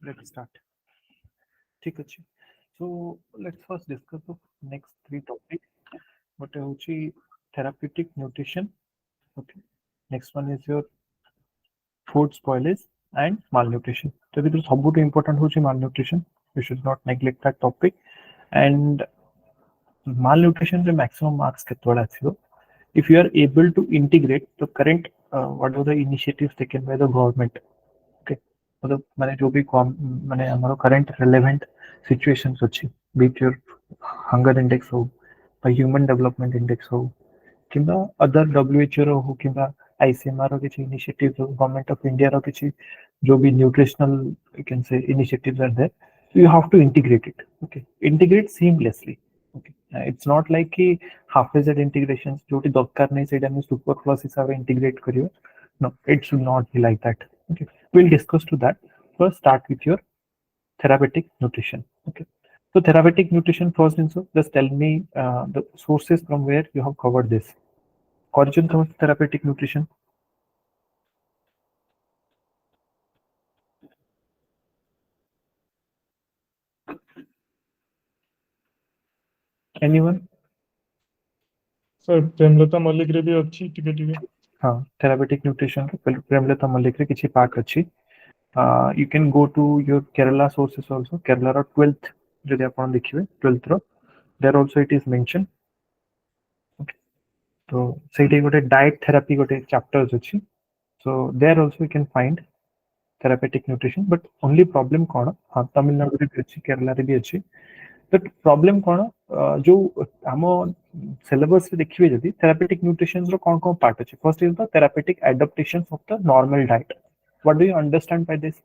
Let's start. ठीक अच्छे. So let's first discuss the next three topics. What is therapeutic nutrition? Okay. Next one is your food spoilage and malnutrition. So this is बहुत important होची malnutrition. You should not neglect that topic. And malnutrition the maximum marks केतोड़ा आछियो. If you are able to integrate the current what are the initiatives taken by the government. Okay. मतलब माने जो भी माने हमारा current relevant situations अच्छी. Be it your hunger index हो, by human development index हो, किंबा other WHO रो हो, किंबा ICMR रो किसी initiatives हो, government of India रो किसी जो भी nutritional you can say initiatives are there. So you have to integrate it. Okay, integrate seamlessly. Okay, it's not like कि haphazard integrations जो कि दरकार नहीं सेटा में superfluous हिसाब से integrate करियो. No, it should not be like that. Okay, we'll discuss to that. First, start with your therapeutic nutrition. Okay, so therapeutic nutrition first, so just tell me the sources from where you have covered this. Origin of therapeutic nutrition. Anyone? Sir Premlata Mallick रे भी अच्छी टिके टिके. हाँ, therapeutic nutrition के प्रेमलता मल्लिक रे किसी part अच्छी. You can go to your Kerala sources also. Kerala row 12th जदि आपण देखिबे 12th row there also it is mentioned. Okay. तो सेठी गोटे diet therapy गोटे chapters अच्छी. So there also you can find therapeutic nutrition, but only problem कौन? हाँ, तमिलनाडु रे भी अच्छी, केरला रे भी अच्छी. But problem कौन? जो आमो syllabus रे देखिबे जदि therapeutic nutrition रो कौन कौन part अच्छी. First is the therapeutic adaptations of the normal diet. What do you understand by this?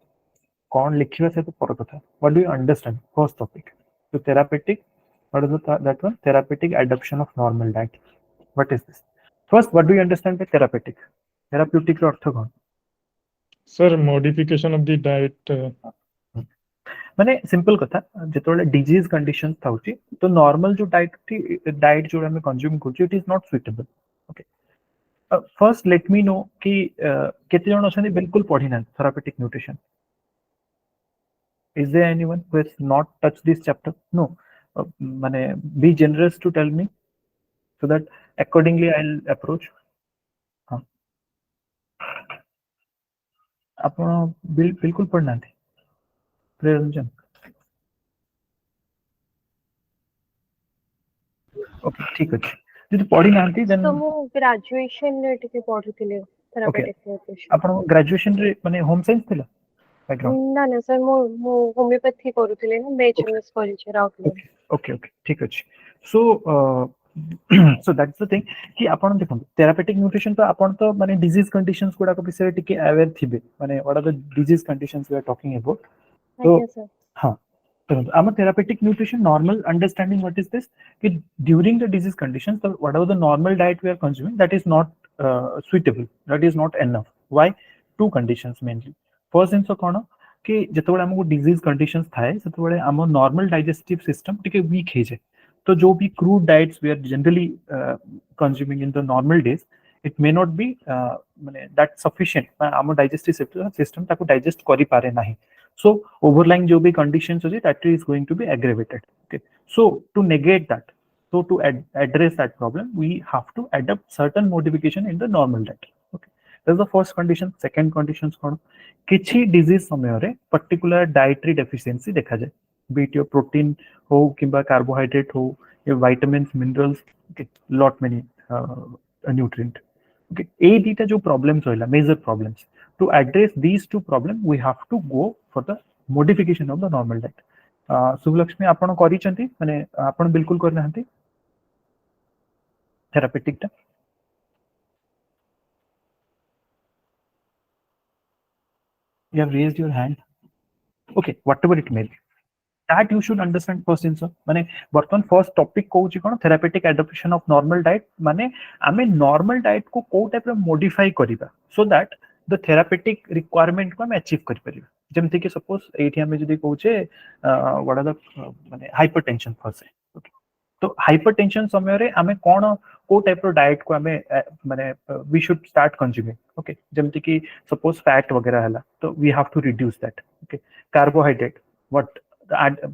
कौन लिखिबा से तो पर कथा. What do you understand? First topic. So therapeutic, what is that one? Therapeutic adaptation of normal diet. What is this? First, what do you understand by therapeutic? Therapeutic रो अर्थ कौन? Sir modification of the diet. माने simple कथा जेतोले disease condition थाउची तो normal जो diet जो हमें consume करछु it is not suitable. Okay, first let me know कि केते जण अछन बिल्कुल पढी ना therapeutic nutrition. Is there anyone who has not touch this chapter? No. माने be generous to tell me so that accordingly I will approach. हां, आपण बिल्कुल पढ़ना थी प्रेरंजन. ओके, ठीक अछि. जदि पढ़ी नांती देन तो मो ग्रेजुएशन रे टिके पढुतिले थेरापेटिक न्यूट्रिशन. आपण ग्रेजुएशन रे माने होम साइंस थिला बैकग्राउंड? ना ना सर मो होमियोपैथी करूतिले ना bachelors college Rourkela. Okay okay okay, ठीक अछि. सो सो दैट्स द थिंग कि आपण देखो थेरापेटिक न्यूट्रिशन तो आपण तो माने डिजीज कंडीशंस गुडा को विषय टिके अवेयर थिबे. माने what are the disease conditions we are talking about. तो अच्छा सर. हाँ, I'm a therapeutic nutrition normal understanding. What is this? That during the disease conditions, so whatever the normal diet we are consuming, that is not suitable. That is not enough. Why? Two conditions mainly. First thing so कौन कि जितने हमको disease conditions थाए सेतबेले हम normal digestive system टिके weak है जाए. तो जो भी crude diets we are generally consuming in the normal days, it may not be माने that sufficient. हम digestive system ताको digest करी पारे नहीं. So overlying जो भी conditions होती that is going to be aggravated. Okay, so to negate that, so to address that problem, we have to adopt certain modification in the normal diet. Okay, that's the first condition. Second condition कौन? किसी disease समय रे particular dietary deficiency देखा जाए, be it your protein हो किंबा carbohydrate हो या vitamins, minerals, okay, lot many nutrient. Okay, ए दीटा जो problems होइला major problems. To address these two problems, we have to go for the modification of the normal diet. Shubhalakshmi आपण करी चंती माने आपण बिल्कुल कर नहंती थेरापेटिक टा. You have raised your hand. Okay, whatever it may be, that you should understand first insert. माने बर्तन first topic कहूची कोन therapeutic adoption of normal diet. माने आमे नॉर्मल डाइट को को टाइप रे मॉडिफाई करिबा so that the therapeutic requirement को हम अचीव करि परिबा. जेमति कि सपोज एठी हमें जदी कहूचे व्हाट आर द माने हाइपरटेंशन फर्स्ट. ओके, तो हाइपरटेंशन समय रे आमे कोन को टाइप रो डाइट को आमे माने we should start consuming okay जेमति कि सपोज फैट वगैरह हला तो we have to reduce that okay carbohydrate what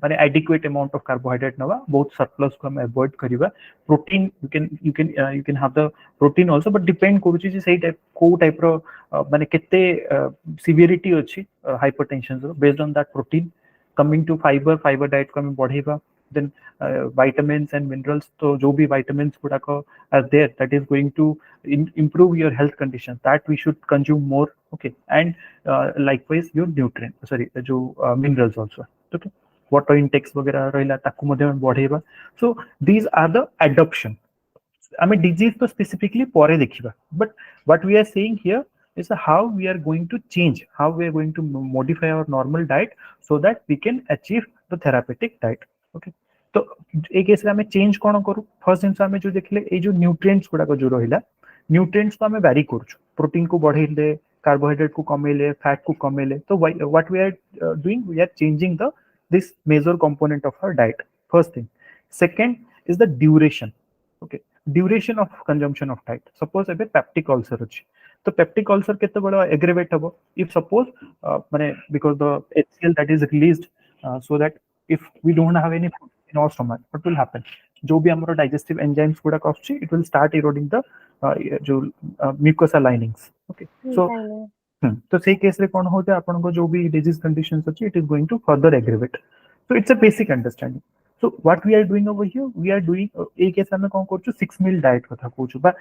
माने एडिक्वेट अमाउंट ऑफ कार्बोहाइड्रेट नवा बहुत सरप्लस को हम अवॉइड करिवा protein you can have the protein also but depend करूची जे सही टाइप को टाइप रो माने केते सिवियरिटी अछि हाइपरटेंशन रो based on that protein coming to fiber diet को हम बढ़ेबा then vitamins and minerals so jo bhi vitamins gudako are there that is going to improve your health conditions that we should consume more okay and likewise your nutrient sorry jo minerals also okay water intakes वगैरह रहला ताकू मध्ये बढ़ेबा so these are the adoption I mean disease तो specifically परे देखिबा but what we are saying here is how we are going to change how we are going to modify our normal diet so that we can achieve the therapeutic diet okay तो ए case रे हमें change कोन करू first जिंस हमें जो देखले ए जो nutrients गुडा को जो रहिला न्यूट्रिएंट्स को हमें वेरी करछु प्रोटीन को बढ़ेले कार्बोहाइड्रेट को कमेले फैट को कमेले तो what we are doing we are changing the this major component of our diet first thing second is the duration okay duration of consumption of diet suppose एबे peptic ulcer अछि तो peptic ulcer केते बडा aggravate हबो if suppose माने because the HCl that is released so that if we don't have any food in our stomach what will happen जो भी हमारा digestive enzymes गुडा आछि it will start eroding the जो mucosa linings okay so तो सही case रे कोन होते आपन को जो भी डिजीज कंडीशंस अछि it is going to further aggravate so it's a basic understanding so what we are doing over here we are doing A case में कोन करछु 6 meal diet कथा कहछु बा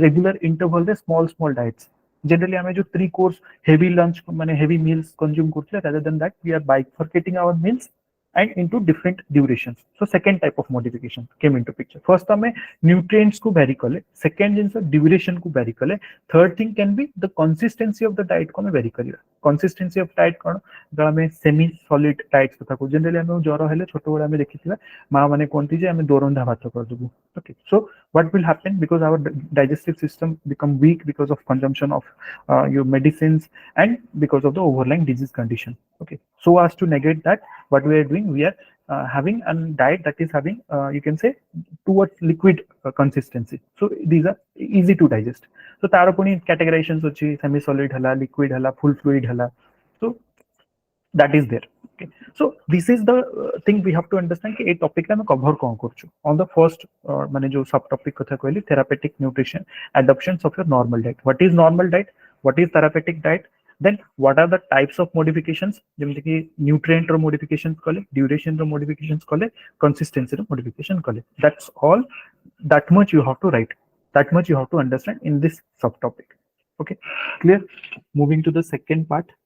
रेगुलर इंटरवल रे small diets generally हमें जो 3 course heavy lunch माने heavy meals consume करथले rather than that we are bifurcating our meals and into different durations so second type of modification came into picture first हमें nutrients को vary कले second जिंस duration को vary कले third thing can be the consistency of the diet को हमें vary करिया consistency of diet कोन जो हमें semi solid diets कथा को generally हमें जरो हेले छोटो बडा हमें देखिथिबा मा माने कोनती जे हमें दोरंधा भात कर दबु okay so what will happen because our digestive system become weak because of consumption of your medicines and because of the overlying disease condition okay so as to negate that what we are doing we are having a diet that is having you can say towards liquid consistency so these are easy to digest so तार पुनी categorizations अछि semi solid हला liquid हला full fluid हला so that is there okay so this is the thing we have to understand कि ए topic में cover कोन करछु on the first माने जो सब टॉपिक कथा कहली therapeutic nutrition adoptions of your normal diet what is normal diet what is therapeutic diet then what are the types of modifications जेमति कि nutrient रो modifications कले duration रो modifications कले consistency रो modification कले that's all that much you have to write that much you have to understand in this subtopic okay clear moving to the second part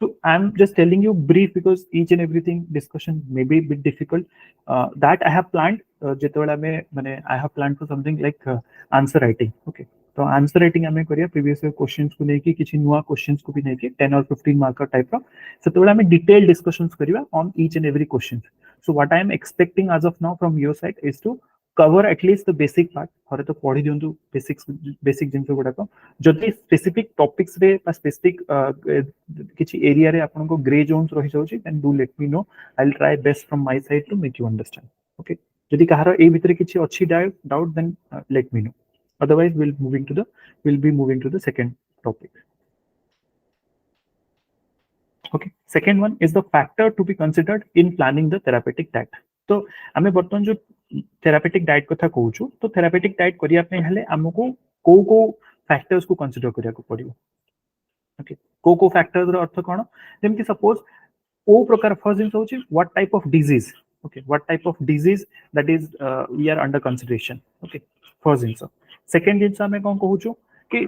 so I'm just telling you brief because each and everything discussion may be a bit difficult that I have planned जेतवेला में माने I have planned for something like answer writing okay तो answer writing हमें करिया previous questions को लेके किछि नुवा questions को भी लेके 10 और 15 मार्कर टाइप रो सेतोला हमें डिटेल डिस्कशंस करिवा on each and every question so what I am expecting as of now from your side is to cover at least the basic part हरे तो पढी दियंतु बेसिक जिंस गुडा को जदि स्पेसिफिक टॉपिक्स रे बा स्पेसिफिक किछि एरिया रे आपन को ग्रे जोन्स रहि जाउछि then do let me know I will try best from my side to make you understand okay जदि कहारो ए भितरे किछि अछि doubt then let me know otherwise we'll be moving to the second topic okay second one is the factor to be considered in planning the therapeutic diet तो हमें बर्तन जो therapeutic diet कथा कहूछु तो therapeutic diet करिया पे हले हमको को फैक्टर्स को कंसीडर करिया को पड़ियो ओके को फैक्टर्स रो अर्थ कोन जेम कि सपोज ओ प्रकार फर्स्ट जिंस होची what type of disease okay what type of disease that is we are under consideration okay first jeans second जिंस हमें कोन कहूछु कि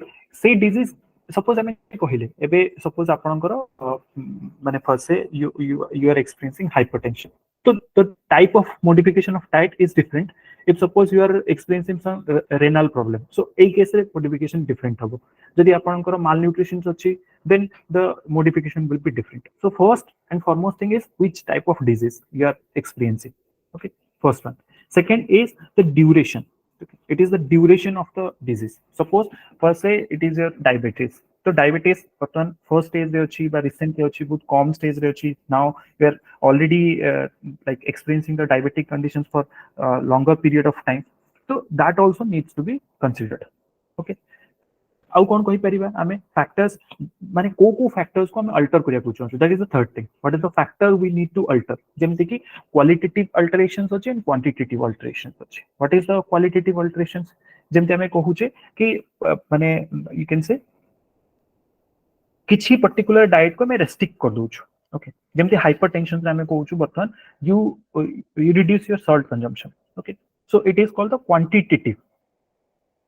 से डिजीज सपोज हमें कहिले एबे सपोज आपनकर माने फर्स्ट से you are experiencing hypertension so the type of modification of diet is different if suppose you are experiencing some renal problem so a case रे modification different हबो जदि आपनकर malnutrition अछि then the modification will be different so first and foremost thing is which type of disease you are experiencing okay first one second is the duration it is the duration of the disease suppose per se it is your diabetes तो diabetes बर्तमान first stage रे अछि बा recently अछि बहुत कम stage रे अछि now we are already like experiencing the diabetic conditions for longer period of time, so that also needs to be considered. Okay, आउ कोन कहि परिबा आमे फैक्टर्स माने को फैक्टर्स को हमें अल्टर करिया कुछ that is the third thing, what is the factor we need to alter, जेमति कि क्वालिटेटिव अल्टरेशंस अछि एंड क्वांटिटेटिव अल्टरेशंस अछि. What is the qualitative alterations, जेमति हमें कहूचे कि माने यू कैन से किछि पर्टिकुलर डाइट को मैं रेस्ट्रिक्ट कर दूछु. ओके, जेमति हाइपरटेंशन रे हमें कहूछु बर्तमान you reduce your salt consumption. Okay, so it is called the quantitative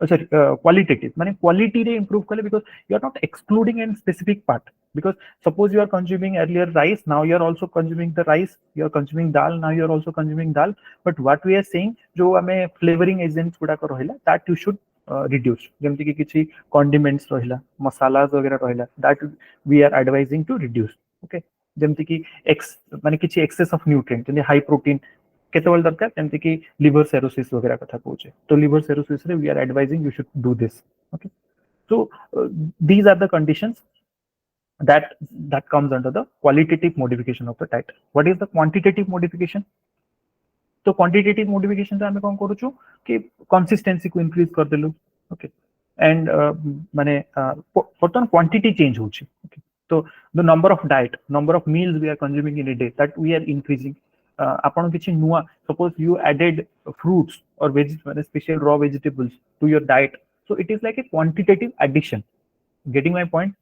sorry qualitative माने quality रे improve कले because you are not excluding any specific part, because suppose you are consuming earlier rice, now you are also consuming the rice, you are consuming dal, now you are also consuming dal, but what we are saying जो हमें flavoring agents गुडा को रहिला that you should reduce, जेमति कि किछि condiments रहिला मसालास वगैरह रहिला that we are advising to reduce. okay, जेमति कि x माने किछि excess of nutrient जेमति high protein केतवल दरकार जेमति कि लिवर सेरोसिस वगैरह कथा कहूचे, तो लिवर सेरोसिस रे we are advising you should do this. Okay, so these are the conditions that comes under the qualitative modification of the diet. What is the quantitative modification? तो quantitative modification से हमें कौन करूछु कि consistency को increase कर देलु. Okay, and माने बर्तमान क्वांटिटी चेंज होची. ओके, तो the number of diet, number of meals we are consuming in a day, that we are increasing. आपण किछि नुआ सपोज यू एडेड फ्रूट्स और वेज माने special raw vegetables to your diet, so it is like a quantitative addition. Getting my point?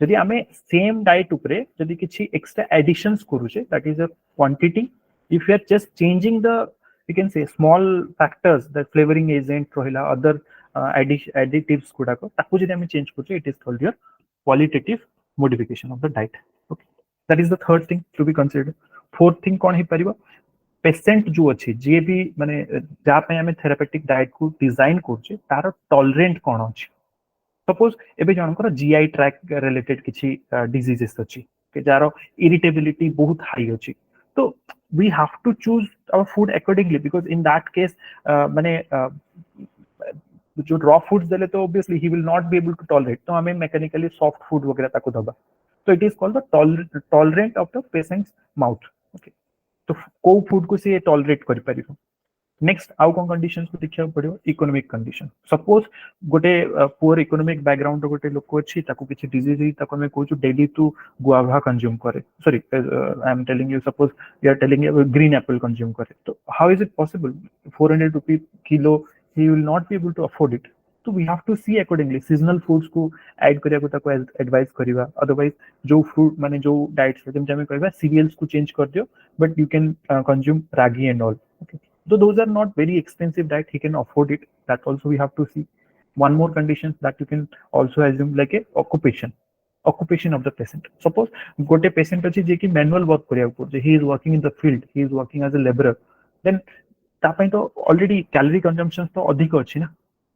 जदि आमे same diet उपरे जदि किछि एक्स्ट्रा एडिशंस करूचे, that is a quantity. If you are just changing the, you can say small factors, the flavoring agent rohila, other additives guda ko taku jodi ame change korche, it is called your qualitative modification of the diet. Okay, that is the third thing to be considered. Fourth thing kon he pariba, patient जो अछि जे भी माने जा पे हमें therapeutic diet को design करछे तार टॉलरेंट कोन अछि. सपोज एबे जनकर जीआई ट्रैक रिलेटेड किछि डिजीजेस अछि के जारो इरिटेबिलिटी बहुत हाई अछि, तो we have to choose our food accordingly, because in that case माने जो रॉ फूड्स देले तो obviously he will not be able to tolerate, तो हमें mechanically soft food वगैरह ताको दबा, तो it is called the tolerant of the patient's mouth. okay, तो को फूड को से टॉलरेट करि परिबो. नेक्स्ट आउ कोन कंडीशंस को देखिया पड़ियो, इकोनॉमिक कंडीशन. सपोज गोटे पुअर इकोनॉमिक बैकग्राउंड गोटे लोक अछि ताको किछि डिजीज ही ताको मैं कहू डेली टू गुआवा कंज्यूम करे, sorry I am telling you, suppose you are telling you green apple consume करे, तो how is it possible? 400 rupee kilo, he will not be able to afford it. तो we have to see accordingly seasonal foods को add करिया को ताको advice करिवा. Otherwise जो fruit माने जो डाइट्स जेम जे कहबा सीरियल्स को चेंज कर दियो, but you can consume ragi and all. Okay, so those are not very expensive diet, he can afford it, that also we have to see. One more condition that you can also assume, like a occupation of the patient. Suppose gote patient अछि जे कि manual work करिया पड़े, he is working in the field, he is working as a laborer, then ता पई तो already calorie consumption तो अधिक अछि ना,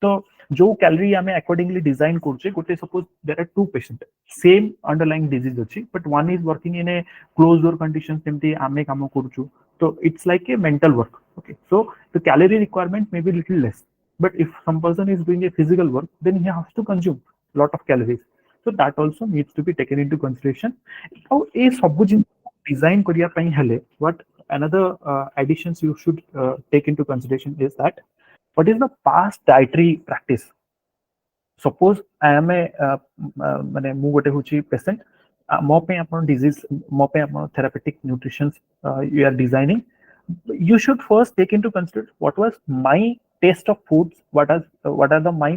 तो जो calorie हमें accordingly design करछे. गोटे suppose there are two patient, same underlying disease अछि, but one is working in a closed door conditions, जेमति आमे काम करछु, so it's like a mental work. Okay, so the calorie requirement may be little less, but if some person is doing a physical work, then he has to consume lot of calories, so that also needs to be taken into consideration. How a सब जिन design करिया पई हले, what another additions you should take into consideration is that what is the past dietary practice. Suppose I am a माने मु गोटे होची patient, मो पे अपन डिजीज, मो पे अपन therapeutic nutrition you are designing, you should first take into consideration what was my taste of foods, what are the my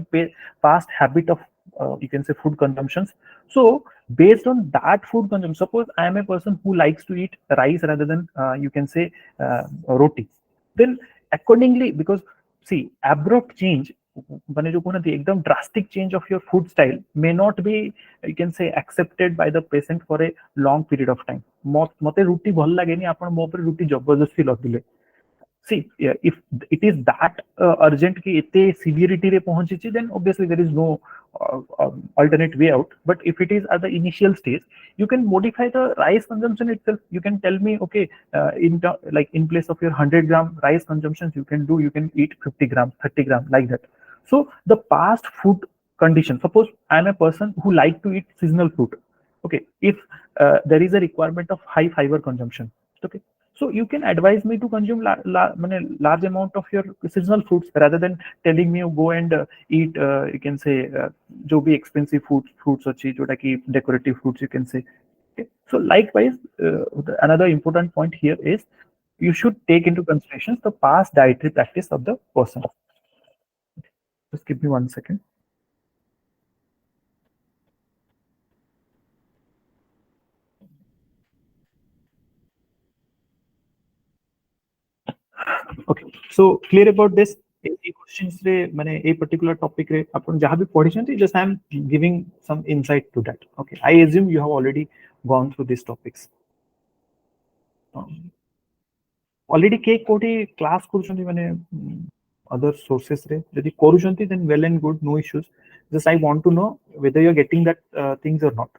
past habit of you can say food consumptions. So based on that food consumption, suppose I am a person who likes to eat rice rather than you can say roti, then accordingly, because see abrupt change माने जो कहते एकदम drastic change of your food style may not be you can से accepted by the patient for a long period of time. मते रुटी भल लागेनी, आपण मो पर रुटी जबरदस्ती लदिले. See, if it is that urgent कि इतने severity रे पहुंची ची, then obviously there is no alternate way out. But if it is at the initial stage, you can modify the rice consumption itself. You can tell me, okay, in place of your 100-gram rice consumptions, you can eat 50 grams, 30 grams, like that. So the past food condition, suppose I am a person who like to eat seasonal fruit, okay, if there is a requirement of high fiber consumption, okay, so you can advise me to consume large amount of your seasonal fruits rather than telling me you go and eat you can say जो भी expensive fruits अच्छी जोटा कि decorative fruits you can say. Okay. So likewise, another important point here is you should take into consideration the past dietary practice of the person. Just give me 1 second. Okay, so clear about this. Questions रे माने a particular topic रे अपन जहाँ भी पढ़ी चंती, just I am giving some insight to that. Okay, I assume you have already gone through these topics. Already के कोटी class करूँचंती माने other sources रे यदि करूँचंती then well and good, no issues. Just I want to know whether you are getting that things or not.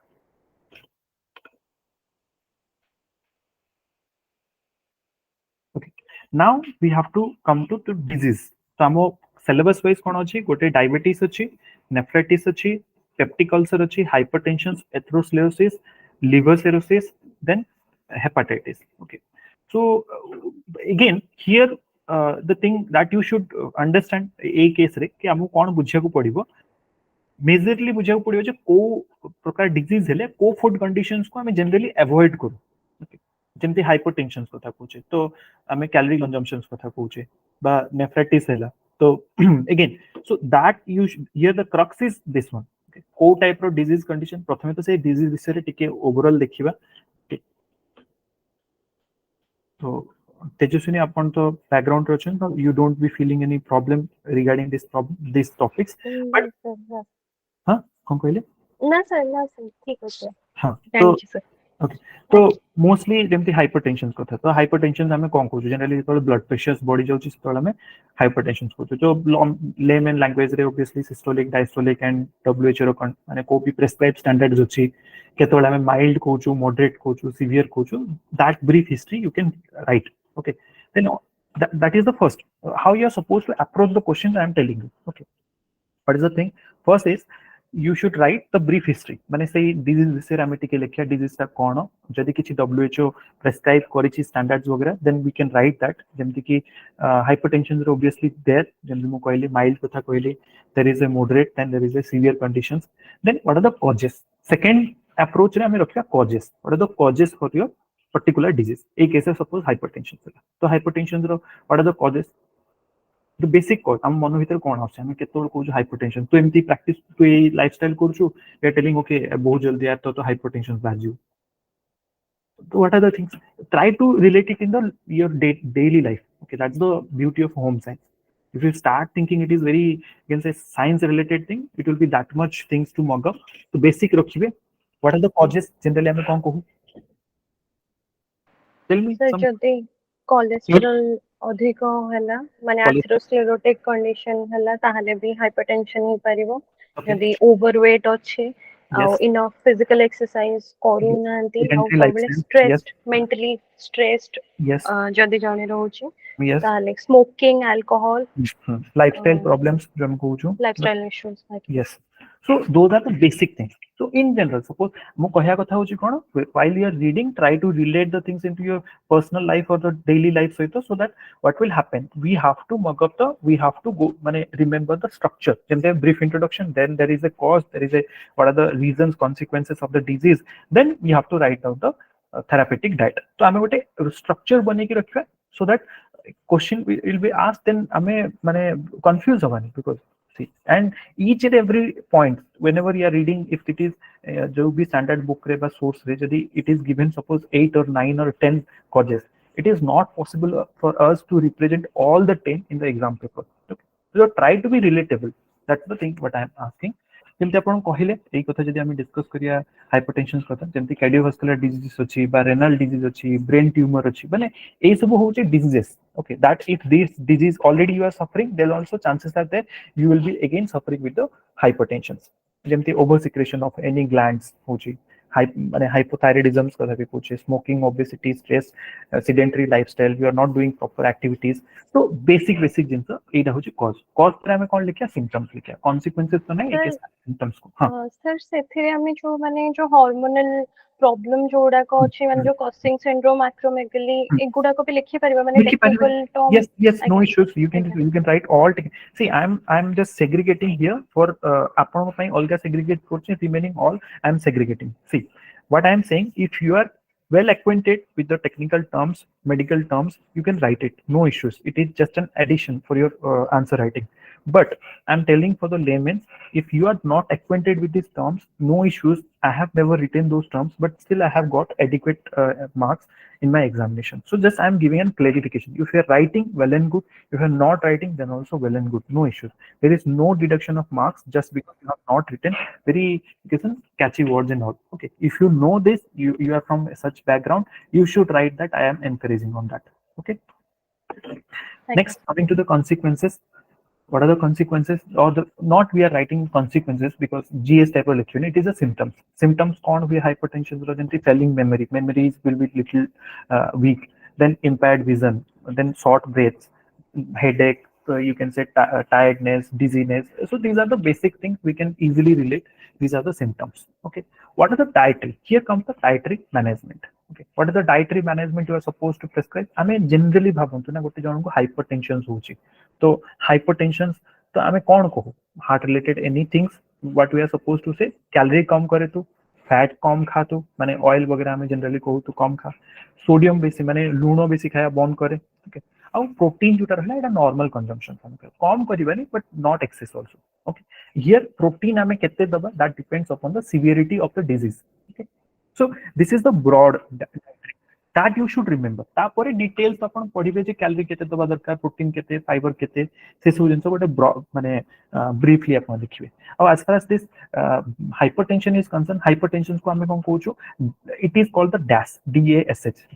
Okay, now we have to come to disease. So Amo syllabus wise कौन अच्छी गोटे diabetes अच्छी, nephritis अच्छी, peptic ulcer अच्छी, hypertension, atherosclerosis, liver cirrhosis, then hepatitis. Okay, so again here the thing that you should understand a case रे कि आमो कौन बुझिया को पड़िबो, मेजरली बुझिया को पड़िबो जे को प्रकार डिजीज हेले को फूड कंडीशंस को हमें जनरली अवॉइड करू. Okay, जेमती हाइपरटेंशन कथा कहूचे तो आमे कैलोरी कंजम्पशन कथा कहूचे बा नेफ्राइटिस हैला तो again so that you here the crux is this one. को टाइप रो डिजीज कंडीशन प्रथमे तो से डिजीज विषय रे टिके ओवरऑल देखिबा. तो तेजस्विनी अपन तो बैकग्राउंड रे छन तो you don't be feeling any problem regarding this topics but हां कोन कहले ना सर ठीक होते हां थैंक यू सर. ओके, तो मोस्टली जेमती हाइपरटेंशन कथा तो हाइपरटेंशन हमें कौन कहूँ जनरली जो ब्लड प्रेशर बढ़ी जाऊँ जो हमें हाइपरटेंशन कहूँ जो लेमन लैंग्वेज रे obviously systolic diastolic and WHO रो माने को भी प्रेस्क्राइब स्टैंडर्ड्स अछि केतोला हमें माइल्ड कहूँ मॉडरेट कहूँ सीवियर कहूँ that brief history you can write. Okay, then that is the first how you are supposed to approach the question I am telling you. Okay, what is the thing? First is you should write the brief history माने से disease विषय रे हमें टिके लेखिया disease ता कोन जदी किछि WHO prescribe करिछि standards वगैरह then we can write that जेमति कि hypertension is obviously there जेमति मु कहली mild कथा कहली there is a moderate then there is a severe conditions. Then what are the causes? Second approach रे हमें रखिया causes. What are the causes for your particular disease? एक case suppose hypertension तो hypertension रो what are the causes? The basic cause हम मन भीतर कोन आछे हमें केतोल को हाइपरटेंशन तो एमती प्रैक्टिस तो ये लाइफस्टाइल करछु वी आर टेलिंग ओके बहुत जल्दी यार तो हाइपरटेंशन बाजू. So what are the things? Try to relate it in the your daily life. Okay, that's the beauty of home science. If you start thinking it is very you can say science related thing, it will be that much things to mug up. So basic रखिबे. What are the causes? Generally हमें कोन कहू? Tell me sir some जदि cholesterol अधिक हैला माने atherosclerotic condition हैला ताहले भी hypertension ही परिबो. जदि ओवरवेट अछि Yes. इनफ फिजिकल एक्सरसाइज करू नांती Sedentary lifestyle. Stressed mentally stressed Yes. जदि जाने रहउछि Yes. ताहले स्मोकिंग अल्कोहल Lifestyle problems जो हम कहू lifestyle issues yes, so those are the basic things. So in general suppose मो कहया कथा होची कोन while you are reading try to relate the things into your personal life or the daily life so that what will happen we have to mug up the we have to go माने remember the structure then there brief introduction then there is a cause there is a what are the reasons consequences of the disease then we have to write down the therapeutic diet. तो हमें गोटे structure बने की रखिया so that question will be asked then हमें माने confuse हवानी because see and each and every point whenever you are reading if it is जो भी standard book रे बा source रे यदि it is given suppose 8 or 9 or 10 causes it is not possible for us to represent all the 10 in the exam paper. Okay, so try to be relatable. That's the thing what I am asking. जेमती आपण कहिले एई कथा जदि हम discuss करिया hypertension कथा जेमती cardiovascular disease अछि बा renal disease अछि ब्रेन ट्यूमर अछि माने एई सब होचे diseases. Okay, that if this disease already you are suffering there also chances are there you will be again suffering with the hypertension जेमती over secretion of any glands होची माने hypothyroidism कथा भी पूछे, smoking, obesity, stress, sedentary lifestyle, you are not doing proper activities. तो basic जिनस एटा होची cause पर हमें कौन लिखिया symptoms लिखिया, consequences तो नहीं, एक symptoms को. हाँ सर ସେଥିରେ ଆମେ जो माने जो हार्मोनल प्रॉब्लम जोड़ा को अछि माने जो कॉसिंग सिंड्रोम एक्रोमेगाली एगुडा को भी लिखि परिबा माने technical term. yes, no issues, you can write all. See, I'm just segregating here for आपन को ପାଇଁ अलगा segregate करछि, remaining all I'm segregating. See, what I'm saying, if you are well acquainted with the technical terms, medical terms, you can write it, no issues. It is just an addition for your answer writing. But I'm telling for the layman, if you are not acquainted with these terms, no issues. I have never written those terms, but still I have got adequate marks in my examination. So just I'm giving a clarification. If you're writing, well and good. If you're not writing, then also well and good, no issues. There is no deduction of marks just because you have not written very catchy words and all. Okay, if you know this, you are from such background, you should write that. I am encouraging on that. Okay. Next, coming to the consequences. What are the consequences? Or the not we are writing consequences because GS type of lecture, it is a symptoms. Symptoms can't be hypertension, failing memory. Memories will be little weak. Then impaired vision. Then short breaths, headache. You can say tiredness, dizziness. So these are the basic things we can easily relate. These are the symptoms. Okay. What are the dietary? Here comes the dietary management. Okay. What is the dietary management you are supposed to prescribe? I mean, generally भावन्तु ना गोटे जन को hypertension होची. तो hypertension तो आमे कौन कहू, heart related anything what we are supposed to say, calorie कम करे तो, fat कम खा तो, माने oil वगैरह आमे generally कहू तो कम खा, sodium बेसी माने लूण बेसी खाया बंद करे. ओके, और प्रोटीन जोटा रहला एटा नॉर्मल कंजम्पशन कम करिबानी but not excess also. Okay, here protein आमे केते दबा that depends upon the severity of the disease. Okay, so this is the broad that you should remember. तापरे डिटेल्स अपन पढिबे जे कैलोरी केते दबा दरकार, प्रोटीन केते, फाइबर केते, से सब जिंस गोटे माने ब्रीफली अपन देखिबे. अब as far as this hypertension is concerned, hypertension को हमें कोन कहूछु, it is called the DASH,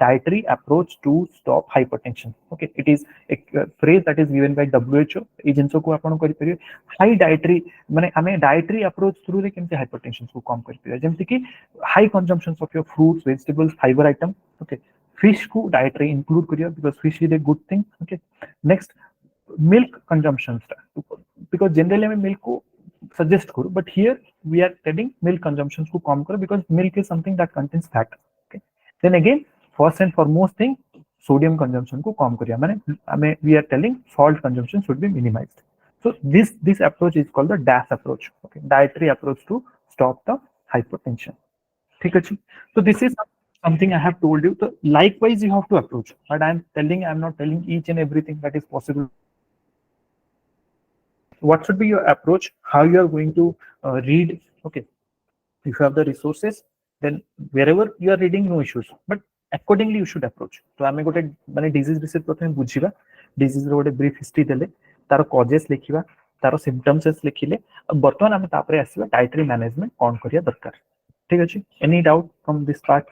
dietary approach to stop hypertension. Okay, it is a phrase that is given by WHO. ए जिंस को अपन करि परिबे हाई डाइटरी माने हमें dietary approach through रे केमते hypertension को कम करि परिबे, जेमति कि high consumption of your fruits, vegetables, fibre item. Okay, fish को dietary include करियो because fish is a good thing. Okay, next milk consumption because generally मैं milk को suggest करूँ, but here we are telling milk consumption को कम करो because milk is something that contains fat. Okay, then again first and foremost thing, sodium consumption को कम करियो, माने we are telling salt consumption should be minimized. So this approach is called the DASH approach. Okay, dietary approach to stop the hypertension. ठीक है. So this is something I have told you. So likewise you have to approach, but I'm not telling each and everything that is possible. What should be your approach, how you are going to read. Okay, if you have the resources, then wherever you are reading, no issues, but accordingly you should approach. तो आमे गोटे माने disease विषय प्रथमे बुझिबा, disease रो गोटे brief history देले, तार causes लिखिबा, तार सिम्पटम्स लिखिले, बर्तमान आमे तापरे आसीबा डाइटरी मैनेजमेंट कोन करिया दरकार. ठीक अछि. Any doubt from this part?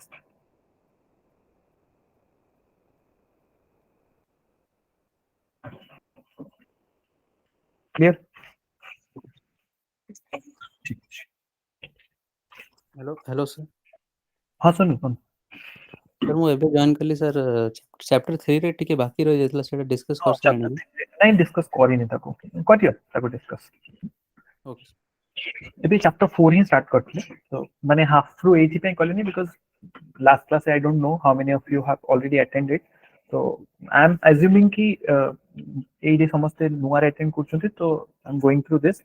Clear? Hello sir. हाँ सर, कौन सर मु एबे जॉइन करली सर. चैप्टर 3 रे टिके बाकी रह जेतला सेटा डिस्कस कर सकेनी नहीं डिस्कस करिनी ताको करियो ताको डिस्कस. ओके, एबे चैप्टर 4 ही स्टार्ट करथले, तो माने हाफ थ्रू एथि पे कलिनी because last class I don't know how many of you have already attended. तो आई एम अज्यूमिंग कि ए जे समस्त नुआ अटेंड करछथि, तो I am going through this.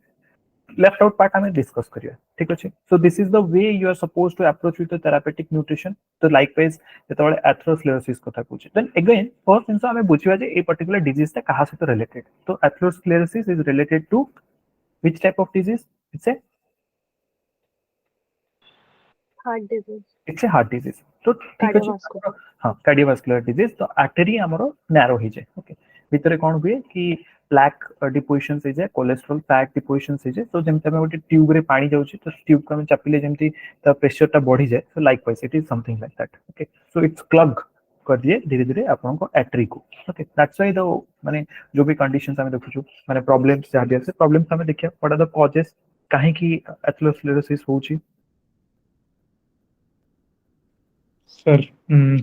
Left out part हमें डिस्कस करिया. ठीक अछि. So this is the way you are supposed to approach with the therapeutic nutrition. तो लाइकवाइज जेतबेले एथेरोस्क्लेरोसिस कथा कहूछ, देन अगेन फर्स्ट इनसा हमें बुझिबा जे ए पर्टिकुलर डिजीज ता कहा सहित रिलेटेड. तो atherosclerosis is related to which type of disease? It's a heart disease. It's a heart disease. तो ठीक अछि. हां, कार्डियोवास्कुलर डिजीज. तो आर्टरी हमरो नैरो ही जाय. ओके, भितरे कोन हुए कि प्लेक डिपोजिशन से जाय, कोलेस्ट्रॉल फैट डिपोजिशन से जाय. तो जेमते हमें गोटे ट्यूब रे पानी जाउची, तो ट्यूब को हम चापिले जेमती त प्रेशर ता बढ़ी जाय. सो likewise it is something like that. Okay, so it's Clough कर दिए धीरे धीरे आपन को आर्टरी को. ओके, दैट्स व्हाई द माने जो भी कंडीशंस हमें देखुछु, माने प्रॉब्लम्स जा दिया से प्रॉब्लम्स हमें देखिया. व्हाट आर द कॉजेस, काहे की एथेरोस्क्लेरोसिस होउची. Sir,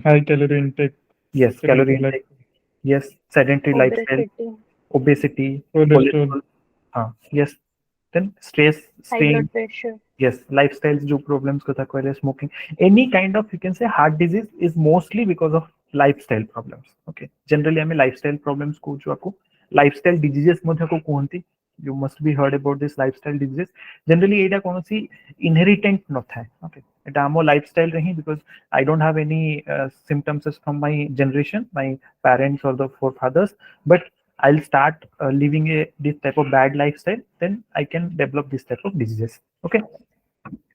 high calorie intake, Yes, calorie sedentary intake. Yes, sedentary lifestyle, obesity, obesity, cholesterol. cholesterol. Yes. Then stress, high strain. blood pressure. Yes, lifestyles जो problems कथा कहले, smoking, any kind of, you can say, heart disease is mostly because of lifestyle problems. Okay, generally हमें lifestyle problems को जो आपको lifestyle diseases मध्य को कहती, you must be heard about this lifestyle diseases. Generally एटा कौन सी inheritant न था. Okay, एटा आमो lifestyle रही, because I don't have any symptoms from my generation, my parents or the forefathers, but I'll start living this type of bad lifestyle, then I can develop this type of diseases. Okay.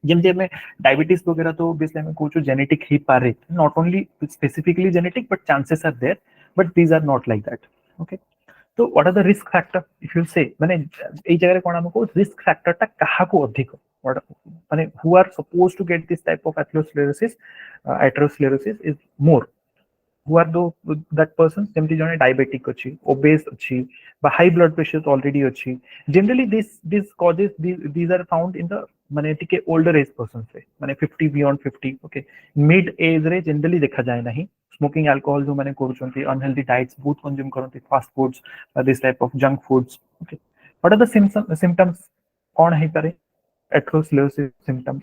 जमती हमें diabetes वगैरह तो obviously हमें कुछ genetic ही पारे, not only specifically genetic, but chances are there, but these are not like that. Okay, तो what are the risk factor if you say, माने एई जगह कोन हमको रिस्क फैक्टर ता कहा को अधिक, माने who are suppose to get this type of atherosclerosis is more, who are those that persons जेमती जने डायबिटिक अछि, ओबेस अछि, बा हाई ब्लड प्रेशर ऑलरेडी अछि. Generally this causes, these are found in the माने टिके ओल्डर एज पर्सन से, माने 50 beyond 50. Okay, mid age रे जनरली देखा जाए नहीं. स्मोकिंग अल्कोहल जो माने करूछंती, अनहेल्दी डाइट्स बहुत कंज्यूम करंती, fast foods, this type of junk foods. Okay, what are the symptoms कौन है पारे atherosclerosis symptoms?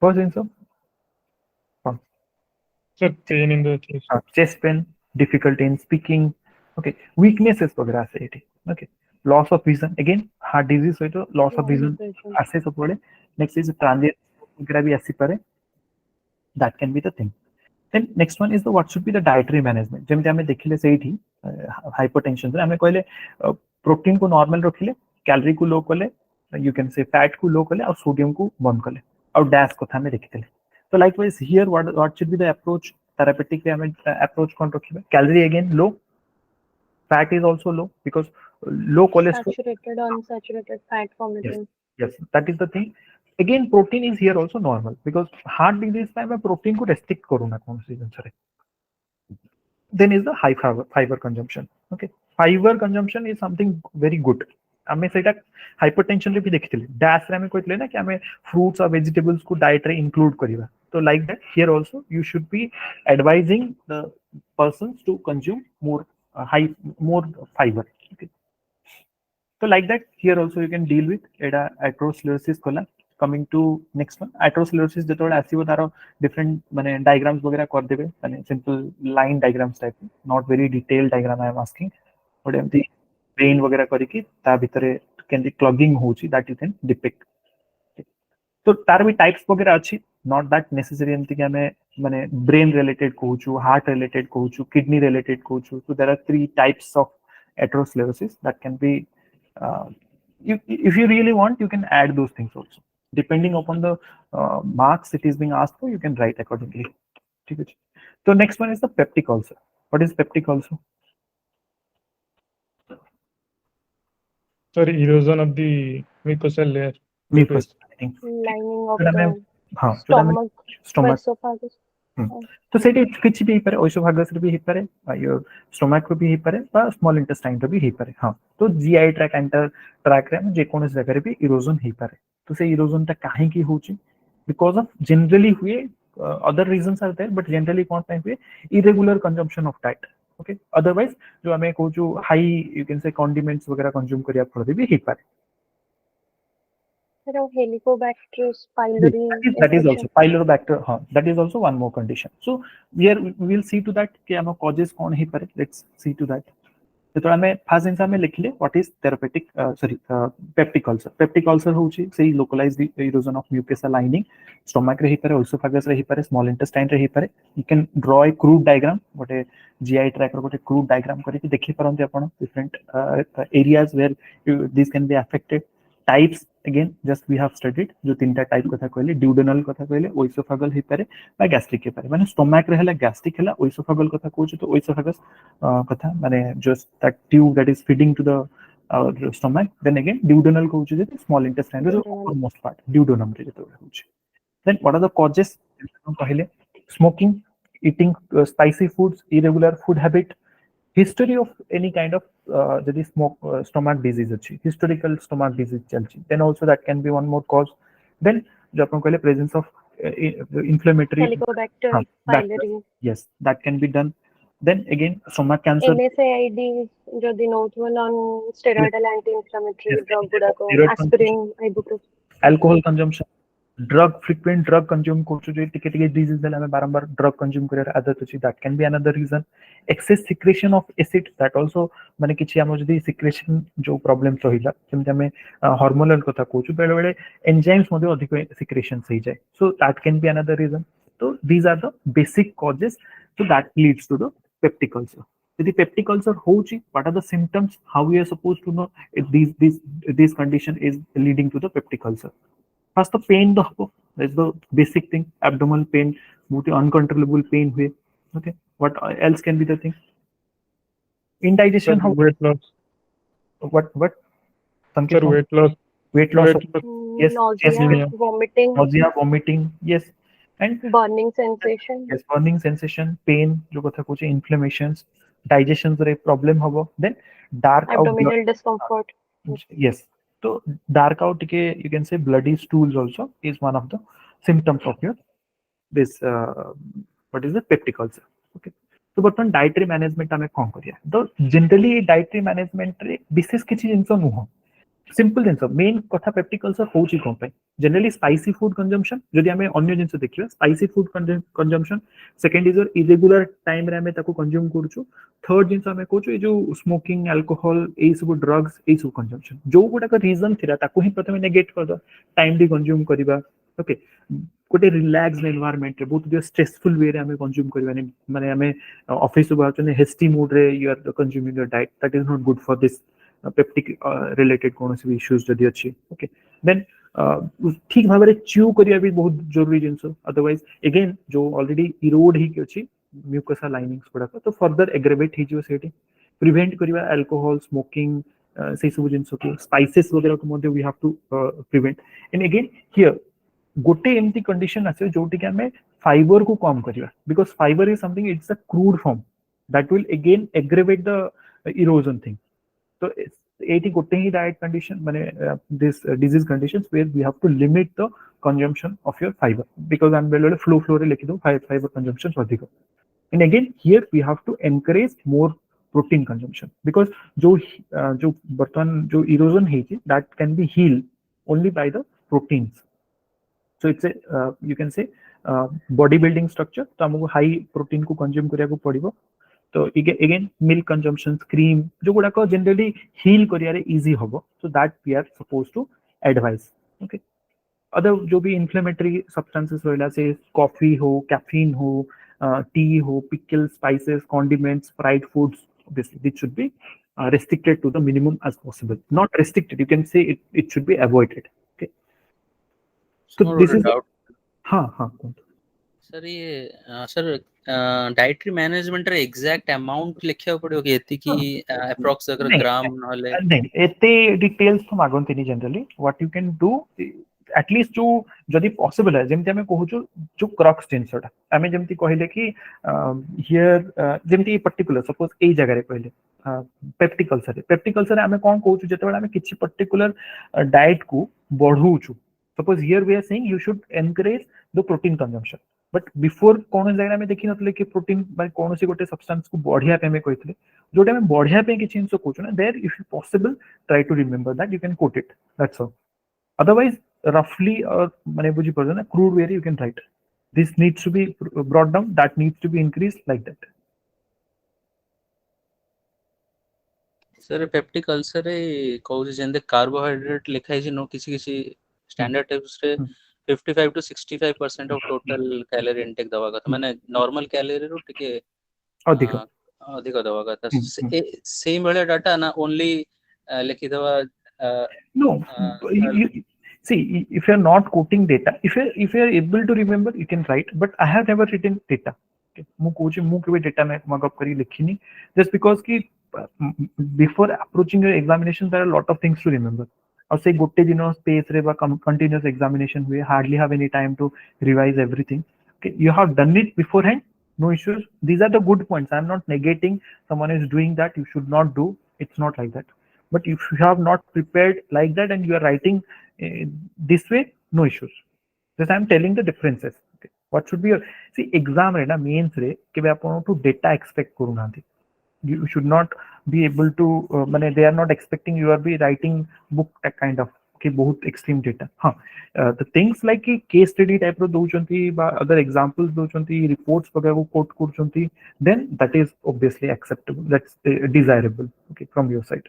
First in some Sir, pain in the chest. chest pain, difficulty in speaking. Okay, weaknesses वगैरह से ये. Okay, loss of vision, again heart disease है तो loss of vision ऐसे सब पड़े. Next is transient वगैरह भी ऐसी पड़े, that can be the thing. Then next one is the what should be the dietary management. जेमते हमें देखिले से ही hypertension से हमें कहले प्रोटीन को नॉर्मल रखिले, कैलोरी को लो कले, you can say फैट को लो कले और सोडियम को बंद कले और डैश को था में देखिले. So likewise here what should be the approach? Therapeutic way हमें approach कौन रखिले? Calorie again low, fat is also low because low cholesterol. Saturated, unsaturated fat vomiting. Yes, that is the thing. Again protein is here also normal because heart disease में मैं protein को restrict करूँ ना कौन सी जंसरे. Then is the high fiber consumption. Okay, fiber consumption is something very good. हमें सेटा hypertension रे भी देखिथिले, डैश रे हमें कहथिले ना कि हमें फ्रूट्स और वेजिटेबल्स को डाइट रे इंक्लूड करिवा. तो like that here also you should be advising the persons to consume more fiber. Okay, so like that here also you can deal with एटा atherosclerosis कोला. Coming to next one, atherosclerosis जेतोळे आसीबो तारो different माने diagrams वगैरह कर देबे, माने simple line diagrams type, not very detail diagram I am asking, but एमती पेन वगैरह करिकी ता भितरे केंदी क्लॉगिंग होची दैट यू कैन डिपिक्ट. तो तार भी टाइप्स वगैरह अच्छी, नॉट दैट नेसेसरी एमती कि हमें माने ब्रेन रिलेटेड कहूछु, हार्ट रिलेटेड कहूछु, किडनी रिलेटेड कहूछु. So there are 3 types of atherosclerosis that can be if you really want you can add those things also depending upon the marks it is being asked for, you can write accordingly. ठीक है. So next one is the peptic ulcer. What is peptic ulcer? Sir, erosion of the mucosal layer. Mucous Lining of तो the हाँ तो stomach, esophagus. तो सेठी किछि भी पारे, oesophagus रे भी हे पारे, यो स्टोमक रे भी हे पारे, बा स्मॉल इंटेस्टाइन रे भी हे पारे. हाँ, तो जीआई ट्रैक एंटर ट्रैक रे जे कोनस जगह रे भी इरोजन हे पारे. तो से इरोजन ता काहे की होची? बिकॉज ऑफ जनरली हुए other reasons are there, but generally कोन टाइम हुए irregular consumption of diet. Okay, otherwise जो हमें कहूछु high you can say condiments वगैरह कंज्यूम करिया फल भी हे पारे. Helicobacter pylori. That is also Pylorobacter. That is also one more condition. So here we will see to that कि हमें causes कौन ही परे. Let's see to that. तो थोड़ा मैं फर्स्ट इंसा में लिख ले what is therapeutic peptic ulcer. Peptic ulcer होची से localized erosion of mucosal lining, stomach रही परे, esophagus रही परे, small intestine रही परे. You can draw a crude diagram, गोटे GI tract रो गोटे crude diagram करके देखि परंते आपण different areas where this can be affected. Types again just we have studied जो तीनटा टाइप कथा कहले, duodenal कथा कहले, ओइसोफागल हे पारे बा गैस्ट्रिक हे पारे. माने स्टोमक रहला गैस्ट्रिक हैला, ओइसोफागल कथा कहू तो ओइसोफागस कथा माने just that tube that is feeding to the stomach. Then again duodenal कहू जे small intestine रो almost part duodenum रे जेतो कहू. Then what are the causes? कहले smoking, eating spicy foods, irregular food habit, history of any kind of যদি stomach disease ଅଛି, historical stomach disease ଚାଲିଛି, then also that can be one more cause. Then जो अपन कहले presence of inflammatory Helicobacter bacteria, pylori, yes, that can be done. Then again stomach cancer, NSAID ଯଦି ନଉଥିବ non steroidal anti inflammatory Yes, drug ଗୁଡାକ steroid aspirin, ibuprofen, alcohol consumption, frequent drug consume କରୁଛୁ ଯେ ଟିକେ ଟିକେ disease ହେଲେ ଆମେ ବାରମ୍ବାର drug consume କରିବାର ଆଦତ ଅଛି, that can be another reason. Excess secretion of acid, that also ମାନେ କିଛି ଆମର ଯଦି secretion ଯୋଉ problem ରହିଲା, ଯେମିତି ଆମେ hormonal କଥା କହୁଛୁ, ବେଳେ ବେଳେ enzymes ମଧ୍ୟ ଅଧିକ secretions ହେଇଯାଏ, so that can be another reason. So these are the basic causes, so that leads to the peptic ulcer. If peptic ulcer হଉଛି, what are the symptoms, how we are supposed to know if this condition is leading to the peptic ulcer? First the pain the habo, that's the basic thing, abdominal pain, uncontrollable pain हुए. Okay, what else can be the thing? Indigestion, how, weight loss. what Sanket, Sir, weight loss. weight loss, yes, nausea, yes, vomiting, nausea, vomiting, yes, and burning sensation, yes, burning sensation, pain जो कथा कहुचे, inflammations, digestion रे problem हबो. Then dark out blood, abdominal discomfort. yes, so dark out के you can say bloody stools also is one of the symptoms of your this what is the peptic ulcer. Okay, so बर्तमान dietary management आमे कौन करिया, तो generally dietary management रे विशेष किछि जिंस नुह, simple जिंस main कथा पेप्टिक अल्सर होची कोन पे, जनरली स्पाइसी फूड कंजम्पशन, जदि हमें अन्य जिंस देखियो spicy food consumption, second is your irregular time रे हमें ताको कंज्यूम करछु, थर्ड जिंस हमें कहछु ए जो स्मोकिंग, अल्कोहल, ए सब ड्रग्स, ए सब कंजम्पशन जो गुडा का रीजन थिला ताको ही प्रथमे नेगेट कर दो, टाइम भी कंज्यूम करिबा. ओके, गोटे रिलैक्स एनवायरनमेंट रे, बहुत जो स्ट्रेसफुल वे रे हमें कंज्यूम करबा नहीं, माने हमें ऑफिस बाचने हेस्टी मूड रे you are consuming your diet, that is not good for this peptic related कौन सी इश्यूज जदि अच्छी. ओके, देन ठीक भाव में च्यू करिया भी बहुत जरूरी जिंस, अदरवाइज अगेन जो ऑलरेडी इरोड ही के अछि म्यूकसा लाइनिंग्स गुडा तो फर्दर एग्रेवेट ही जो सेठी प्रिवेंट करिवा, अल्कोहल, स्मोकिंग, से सब जिंस को, स्पाइसेस वगैरह को मध्ये we have to prevent. And again here गोटे एमती कंडीशन आसे जोटी के हमें फाइबर को कम करिवा, because fibre is something, it's a crude form that will again aggravate the erosion thing. So 80 गोटे ही डाइट कंडीशन माने this disease conditions where we have to limit the consumption of your fibre, because I am बेले flow रे लिखि दो fiber consumption अधिक. And again here we have to encourage more protein consumption, because जो बर्तन जो erosion है that can be heal only by the proteins. So it's a you can say body building structure, तो हमको high protein को consume करिया को पड़िबो. तो अगेन मिल्क कंजम्पशन, क्रीम जो गुडा को जनरली हील करियारे इजी हबो, so that we are suppose to advise. Okay, other जो भी इन्फ्लेमेटरी सब्सटेंसेस रहला से कॉफी हो, कैफीन हो, टी हो, pickle, spices, condiments, fried foods, obviously this should be restricted to the minimum as possible, not restricted, you can say it should be avoided. Okay, so this is doubt. हाँ sir ये sir dietary management रे exact amount लिखिया पड़ियो कि एति की approx अगर ग्राम नले नहीं एते डिटेल्स तो मागंतिनी. Generally what you can do at least जो जदि पॉसिबल है, जेमति हमें कहूछु जो क्रक्स जिंसटा हमें जेमति कहले कि हियर जेमति पर्टिकुलर सपोज ए जगह रे कहले पेप्टिक अल्सर हमें कोन कहूछु जेतेबेला हमें किछि पर्टिकुलर डाइट को बढ़ौछु. Suppose here we are saying you should encourage the protein consumption, but before कौन जगह में देखि नतले कि प्रोटीन बाय कौन सी गोटे सब्सटेंस को बढ़िया पे में कहथले, जोटे में बढ़िया पे किछि जिंस कहूछु ना, there if possible try to remember that, you can quote it, that's all. Otherwise रफली और माने बुझी पड़ो ना crude way you can write this needs to be brought down, that needs to be increase like that. Sir peptic ulcer रे कहू जेंदे carbohydrate लिखाई छि नो किसी किसी स्टैंडर्ड टिप्स रे 55 to 65% of total calorie intake दवा का, माने नॉर्मल कैलोरी रो टिके अधिक दवा का सेम वाला डाटा ना ओनली लिखि दवा. No, see, if you are not quoting data, if you are able to remember, you can write. But I have never written data. मु कोचे मु केबे डेटा में मगअप करी लिखिनी, just because कि before approaching your examination there are a lot of things to remember. और से गोटे दिन स्पेस रे बा continuous examination हुए, hardly have any time to revise everything. Okay, you have done it beforehand, no issues. These are the good points. I'm not negating someone is doing that you should not do. It's not like that. But if you have not prepared like that and you are writing this way, no issues. Just I'm telling the differences. Okay. What should be your see exam re na mains re केबे आपण to data expect करू नांती. You should not be able to माने they are not expecting you are be writing book that kind of कि बहुत extreme data. हाँ the things like कि case study type रो दौचंती बा other examples दौचंती reports वगैरह को quote करूचंती then that is obviously acceptable. That's desirable. Okay, from your side.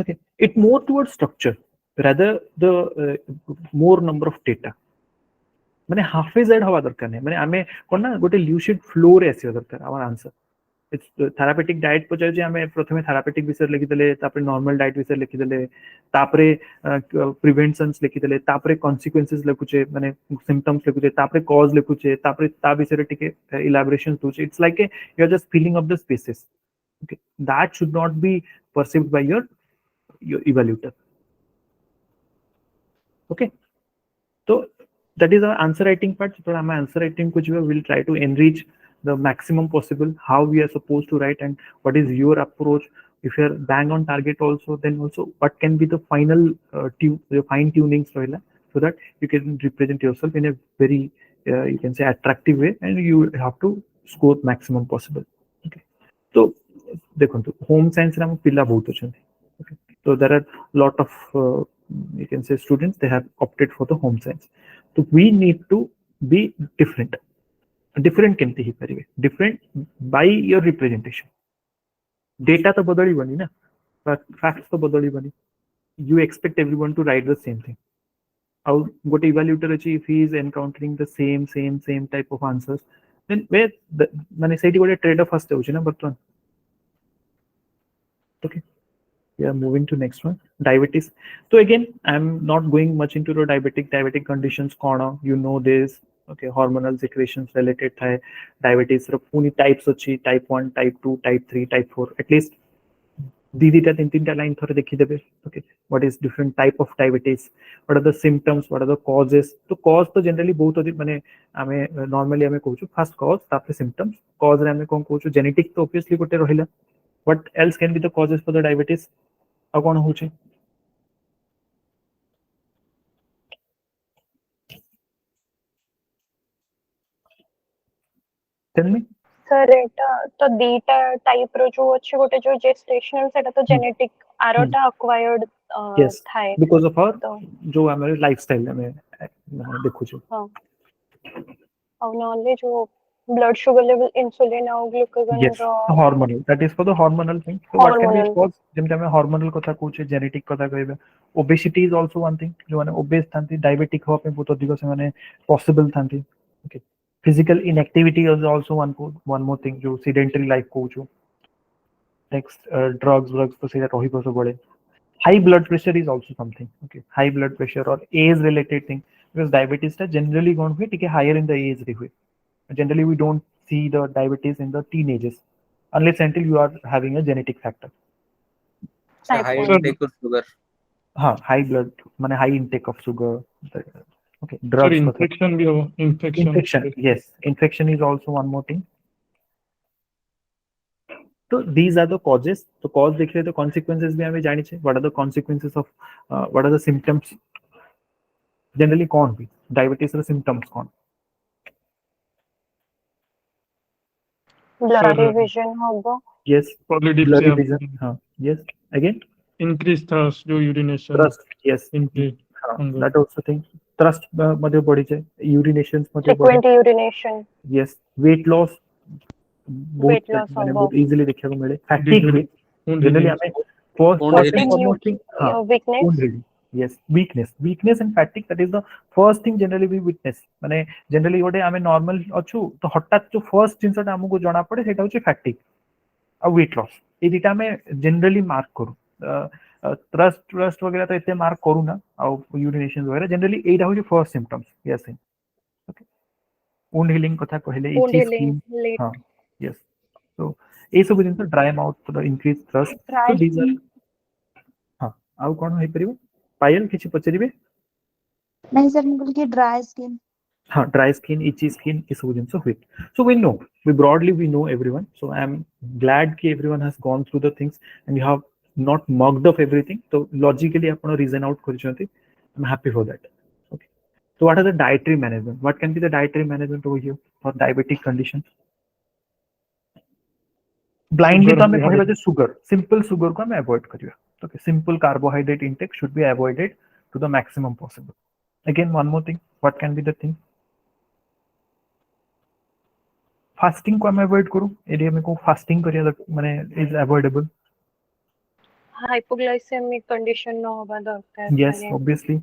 Okay, it more towards structure rather the more number of data. माने हाफिजेड हवा दरकार नहीं माने आमे कोन ना गोटे ल्यूसिड फ्लो रे आसी दरकार our answer it's therapeutic diet पचार जे आमे प्रथमे थेरापेटिक विषय लिखि देले तापरे नॉर्मल डाइट विषय लिखि देले तापरे प्रिवेंशंस लिखि देले तापरे कॉन्सिक्वेंसेस लिखुचे माने सिम्पटम्स लिखुचे तापरे कॉज लिखुचे तापरे ता विषय रे टिके इलैबोरेशन तुचे it's like a you are just filling up the spaces okay that should not be perceived by your evaluator. Okay, so that is our answer writing part. So our answer writing which we will try to enrich the maximum possible how we are supposed to write and what is your approach. If you are bang on target also, then also what can be the final fine tunings so that you can represent yourself in a very you can say attractive way and you have to score maximum possible. Okay, so देखो home science रे हम पिला बहुत अच्छे. Okay, so there are lot of you can say students they have opted for the home science. So we need to be different. Different केमती ही परिवे different by your representation. Data तो बदली बनी ना, facts तो बदली बनी. You expect everyone to write the same thing. How गोटे evaluator अच्छी if he is encountering the same type of answers, then where the माने सेठी गोटे trade off आस्ते होची ना बर्तमान. Okay. We are moving to next one, diabetes. So again, I'm not going much into the diabetic conditions. Corner, you know this. Okay, hormonal secretions related thai diabetes. Puni types अच्छी type 1, type 2, type 3, type 4. At least दीदी तीन line थोड़े देखी देबे. Okay, what is different type of diabetes? What are the symptoms? What are the causes? तो cause तो generally बहुत अधिक माने हमें normally हमें कहूँ first cause तापरे symptoms. Cause रे हमें कौन कहूँ genetic तो obviously गोटे रहिला. What else can be the causes for the diabetes? ଆଉ କଣ ହଉଛି? Tell me. सर एटा तो दीटा टाइप रो जो अछि गोटे जो जेस्टेशनल सेटा तो जेनेटिक आरोटा अक्वायर्ड Yes, थाए because of our तो जो हमारे लाइफस्टाइल में देखो जो हां और नॉलेज जो ब्लड शुगर लेवल इंसुलिन और ग्लूकागोन yes रो hormonal, that is for the hormonal thing. So what can be hormonal cause जेमते हमें hormonal कथा कहूचे genetic कथा कहबे. Obesity is also one thing. जो माने obese थांती diabetic हो पे बहुत अधिक से माने possible थांती. Okay, physical inactivity is also one more thing जो sedentary life कहूचो. Next drugs तो सेटा रही को सब बड़े. High blood pressure is also something. Okay, high blood pressure or age related thing, because diabetes is generally going to be higher in the age. Generally we don't see the diabetes in the teenagers unless until you are having a genetic factor. So Type high 1. intake of sugar. High blood माने high intake of sugar. Okay, Sir, drugs. infection भी हो, Infection, yes, infection is also one more thing. So these are the causes. So cause देखिए तो consequences भी हमें जानी चाहिए. What are the consequences of what are the symptoms? Generally कौन भी diabetes के symptoms कौन? ब्लरी विजन होगा. Yes, polydipsia, blurry vision. हाँ, yes. Again, increased thirst, जो urination, thrust. Yes, intake, hunger. that also thing. Thrust मध्ये बड़ी चाहिए. Urinations मध्ये बड़ी. Frequent urination. Yes, weight loss. Weight loss होगा. बहुत easily देखने को मिले. Fatigue भी. Generally हमें first healing. and foremost thing. weakness. Wound healing. Yes, weakness and fatigue, that is the first thing generally we witness. माने generally गोटे आमे normal अच्छु तो हठात जो first जिनसा टा हमको जाना पड़े सेटा होची fatigue और weight loss. ये दिटा में generally mark करूँ. Thrust वगैरह तो इतने mark करूँ ना और urination वगैरह generally एटा होची first symptoms. Yes, okay. Wound healing कथा कहले Wound itchy healing, skin. late. हाँ, yes. So ये सब जिनसा dry mouth तो increased thrust. So these are हाँ आउ कौन है परिवो पायल किसी पचरिबे नहीं सर मुझे कि ड्राई स्किन हाँ ड्राई स्किन इची स्किन ये सब जिनस हुए so we know we broadly we know everyone so I am glad कि everyone has gone through the things and you have not mocked off everything तो logically आपण reason out करछंती I am happy for that okay so what are the dietary management what can be the dietary management over here for diabetic conditions blindly तो हमें कहबा जे sugar simple sugar को हमें avoid करिया okay simple carbohydrate intake should be avoided to the maximum possible again one more thing what can be the thing fasting को हमें avoid करू area में को फास्टिंग करिया माने इज अवॉइडेबल हाइपोग्लाइसेमिक कंडीशन न होबा दरकार यस ऑब्वियसली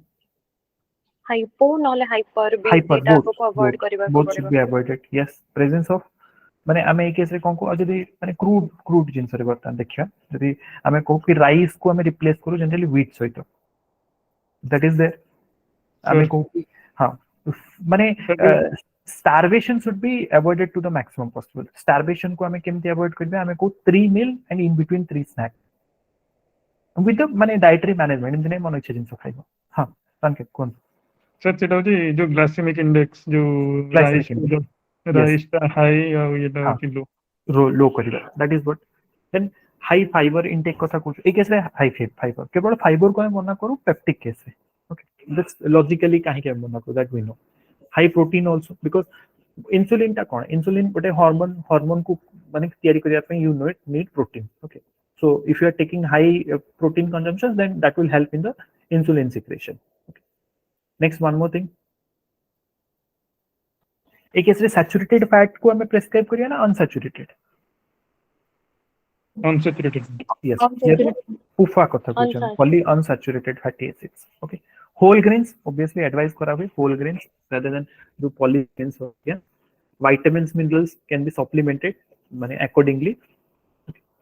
हाइपो नले हाइपर भी हाइपर एटा बोथ को अवॉइड करबा को बोथ शुड बी पड़िबा अवॉइडेड यस प्रेजेंस ऑफ माने हमें एक केस रे कोन को जदी माने क्रूड क्रूड जिंस रे बर्तन देखिया जदी हमें को कि राइस को हमें रिप्लेस करू जनरली व्हीट सहित दैट इज देयर हमें को हां माने starvation should be avoided to the maximum possible starvation को हमें केमती अवॉइड करबे हमें को 3 meal and in between 3 snack with the माने डाइटरी मैनेजमेंट इन दिन मन इच्छा जिंस खाइबो हां संकेत कोन सर सेटा होची जो ग्लाइसेमिक इंडेक्स जो राइस राइस हाई और ये लो लो लो करिबा that is what then high fiber intake कथा कहू ए केस रे हाई फाइबर केवल फाइबर को हम मना करू पेप्टिक केस रे ओके दैट्स लॉजिकली काहे के मना करू that we know high protein also because insulin टा कोन इंसुलिन गोटे हार्मोन को माने तयारी करिया पे you know it need protein okay so if you are taking high protein consumption then that will help in the insulin secretion okay. Next one more thing एक case रे सैचुरेटेड फैट को हमें prescribe करिया ना unsaturated unsaturated उफा कथा कहछन poly unsaturated fatty acids okay whole grains obviously advice करा हुए whole grains rather than जो पॉली ग्रेन्स हो गया vitamins minerals can be supplemented माने अकॉर्डिंगली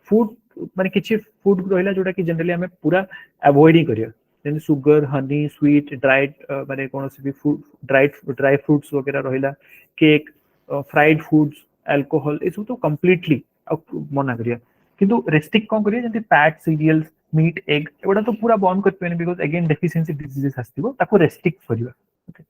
फूड माने किछि फूड रहिला जोटा कि जनरली हमें पूरा अवॉइड ही करिया जैसे शुगर हनी स्वीट ड्राइड माने कोनोसी भी फूड ड्राई फ्रूट्स वगैरह रहिला केक फ्राइड फूड्स अल्कोहल ए सब तो कंप्लीटली मना करिया किंतु रेस्ट्रिक्ट कोन करिया जंती फैट सीरियल्स मीट एग एवडा तो पूरा बंद कर पेने बिकॉज़ अगेन डेफिशिएंसी डिजीजेस आस्तिबो ताको रेस्ट्रिक्ट करिया ओके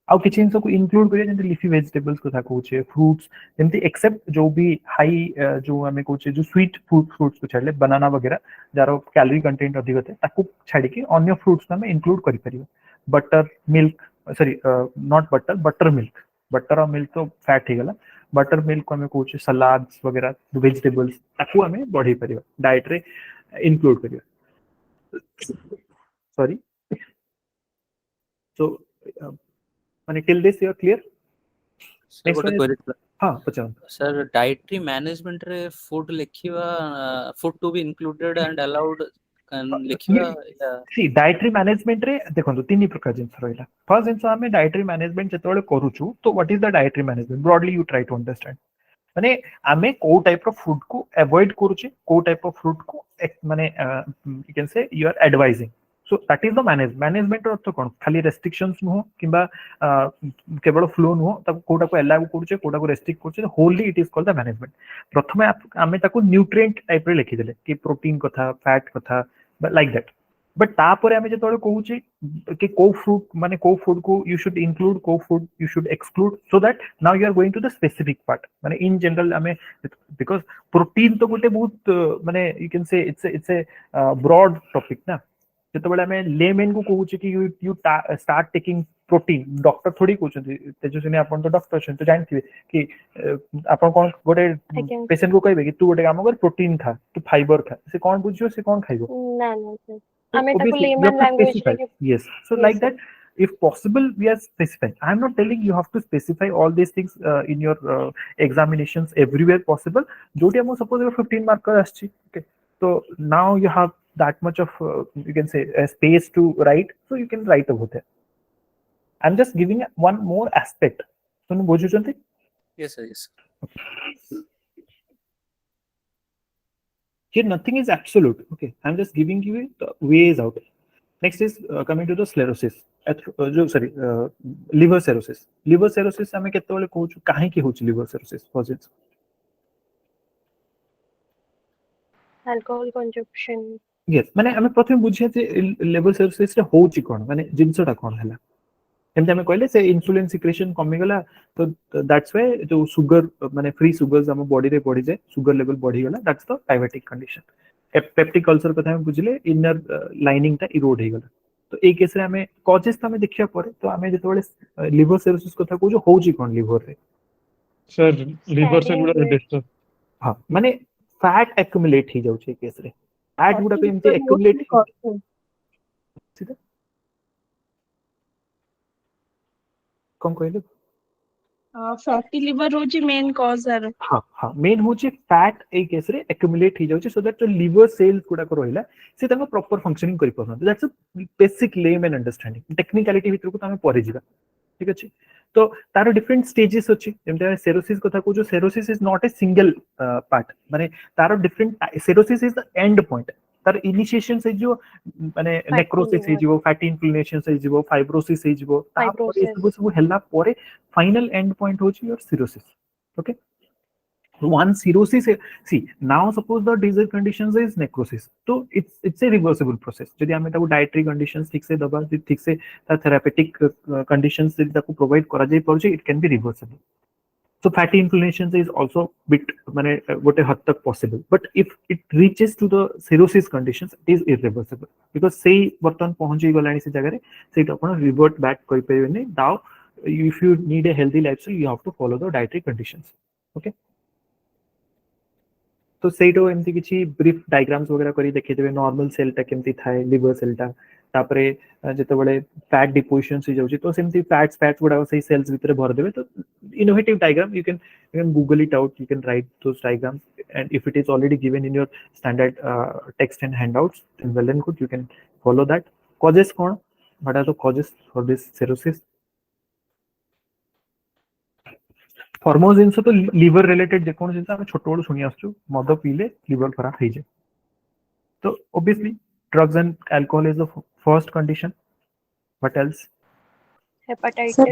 आउ किछि इनसो को इंक्लूड करिया जंती लीफी वेजिटेबल्स को था कहूचे फ्रूट्स जंती एक्सेप्ट जो भी हाई जो हमें कहूचे जो स्वीट फ्रूट्स को छाडले बनाना वगैरह जारो कैलोरी कंटेंट अधिक होते ताको छाडी के अन्य फ्रूट्स को हमें इंक्लूड करि परिबो butter milk sorry not butter milk butter और मिल्क तो फैट ही गला बटर मिल्क को हमें कहूचे सलाड्स वगैरह वेजिटेबल्स ताको हमें बढ़ी परिबो डाइट रे इंक्लूड करियो सॉरी सो माने till this you are clear next one हां पचान सर डाइटरी मैनेजमेंट रे फूड लिखिवा food to be included and allowed लिखिवा सी डाइटरी मैनेजमेंट रे देखंतु तीन प्रकार जिंस रहिला फर्स्ट जिंस हमें डाइटरी मैनेजमेंट जतबेले करूछु तो what is the dietary management broadly you try to understand माने आमे को टाइप ऑफ फूड को अवॉइड करूचे को टाइप ऑफ फूड को माने you can say you are advising so that is the management अर्थ कोन खाली रेस्ट्रिक्शंस नो किबा केवल फ्लो नो ताको कोटा को अलाउ करूचे कोटा को रेस्ट्रिक्ट करूचे Holi it is called the management प्रथमे आमे ताको न्यूट्रिएंट टाइप रे लिखि देले कि प्रोटीन कथा फैट कथा लाइक दैट बट तापर आमे जतोले कहूचे कि को फ्रूट माने को फूड को यू शुड इंक्लूड को food you should exclude so that now you are going to the specific part माने इन जनरल आमे बिकॉज़ प्रोटीन तो गोटे बहुत माने you can say it's a broad topic ना जतबेले हमें लेमेन को कहूचे कि you start taking protein doctor थोड़ी कहउछथि तेजस्विनी आपण तो डॉक्टर छन तो जानथिबे कि आपण कोन गोटे पेशेंट को कहबे कि तू गोटे काम कर प्रोटीन खा तू फाइबर खा से कोन बुझियो से कोन खाइबो ना ना सर हमें ताको लेमन लैंग्वेज रे yes so like that if possible we are specifying I am not telling you have to specify all these things in your examinations everywhere possible joti am suppose 15 marker aschi okay so now you have that much of you can say space to write so you can write over there I'm just giving one more aspect so you bujhuchanti yes sir here nothing is absolute okay I'm just giving you the ways out next is coming to the sclerosis sorry liver cirrhosis हमें केते बेले कहूछु काहे की होछि liver cirrhosis causes alcohol consumption yes माने हमें प्रथम बुझिया जे liver cirrhosis रे होछि कोन माने जिंसटा कोन हला एमती हमें कहले से इंसुलिन सिक्रेशन कमी गला तो दैट्स व्हाई जो शुगर माने फ्री शुगर्स हम बॉडी रे बढ़ी जाए शुगर लेवल बढ़ी गला that's the diabetic condition peptic ulcer कथा हम बुझले इनर लाइनिंग ता इरोड हे गला तो ए केस रे हमें कॉजेस त हमें देखिया परे तो हमें जेतबेले लिवर सिरोसिस कथा को जो होउची कोन लिवर रे सर लिवर से गुड़ा Fatty डिस्टर्ब हां माने फैट एक्युमुलेट ही जाउची केस रे फैट गुडा को एमती एक्युमुलेट सीधा कौन कहले फैटी लिवर होची मेन कॉज आर हाँ हाँ मेन होची फैट ए केस रे एक्युमुलेट ही जाउची सो दैट लिवर सेल्स गुडा को रहिला से ताको प्रॉपर फंक्शनिंग करि परन that's a basic layman understanding technicality भितर को त हमें परे जिबा ठीक अछि तो तार डिफरेंट स्टेजेस अछि जेमते सेरोसिस कथा को जो cirrhosis is not a single part माने तार different cirrhosis is the end point तार इनिशिएशन से जो माने नेक्रोसिस हे जिवो फैटी इन्फ्लेमेशन से जिवो फाइब्रोसिस हे जिवो तापर ए सब हेला परे फाइनल एंड पॉइंट होची your cirrhosis okay one cirrhosis see now suppose the disease conditions is necrosis so it's a reversible process जदि हमें ताको dietary conditions ठीक से दबा ठीक से therapeutic conditions जदि ताको provide करा जाय परजे it can be reversible so fatty inflammation is also bit माने गोटे हद तक possible but if it reaches to the cirrhosis conditions it is irreversible because सेही बर्तन पहुंची गलानी से जगह रे सेटा अपन revert back करि परिबेनी now if you need a healthy lifestyle you have to follow the dietary conditions okay तो सेटो एमती किछि ब्रीफ डायग्राम्स वगैरह करी देखि देबे नॉर्मल सेल टा केमती थाए लिवर सेल टा तापरे जते बळे फैट डिपोजिशन से जाउची तो सेमती फैट्स गुडा सही सेल्स भीतर भर देबे तो innovative diagram you can google it out you can write those diagrams and if it is already given in your standard text and handouts then well and good you can follow that causes कोन what are the causes for this cirrhosis foremost जिनस तो liver related जेकोन जिनस हम छोट बड़ सुनी आसछु मद पीले liver खराब हो जाए तो obviously drugs and alcohol is the first condition what else hepatitis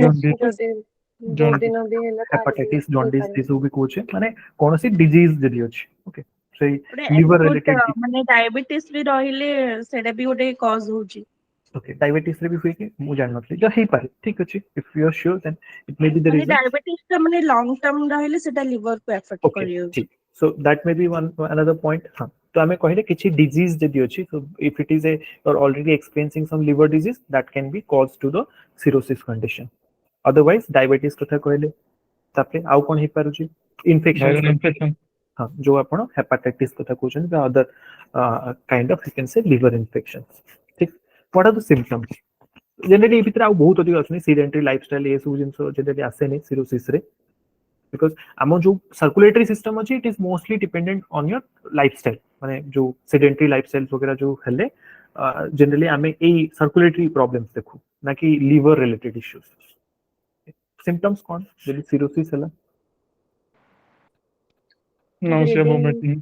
jaundice this भी कोचे माने कोनसी डिजीज जदी अछि ओके से लिवर रिलेटेड माने डायबिटीज भी रहिले सेडा भी ओटे कॉज होची ओके डायबिटीज रे भी हुए कि मु जान नथली जो हे पारे ठीक अछि if you are sure then it may be the माने रीजन डायबिटीज का माने लॉन्ग टर्म रहिले सेडा लिवर को अफेक्ट okay करियो ठीक so that may be one another point हाँ तो हमें कहले किछि disease जदी अछि so if it is a or already experiencing some liver disease that can be caused to the cirrhosis condition otherwise diabetes कथा कहले तापरे आउ कोन हे पारुछि इन्फेक्शन हाँ जो आपण हेपाटाइटिस कथा कहउछन बा other kind of you can say liver infections ठीक what are the symptoms generally भितर आ बहुत अधिक असनी सेडेंटरी लाइफस्टाइल ए सब जिंस जनरली आसेनी सिरोसिस रे because आम जो सर्कुलेटरी सिस्टम अछि it is mostly dependent on your lifestyle माने जो सेडेंटरी लाइफस्टाइल वगैरह जो हेले जनरली आमे ए सर्कुलेटरी प्रॉब्लम्स देखु ना कि लिवर रिलेटेड इश्यूज सिम्पटम्स कोन जदि सिरोसिस हला नाउसिया वोमिटिंग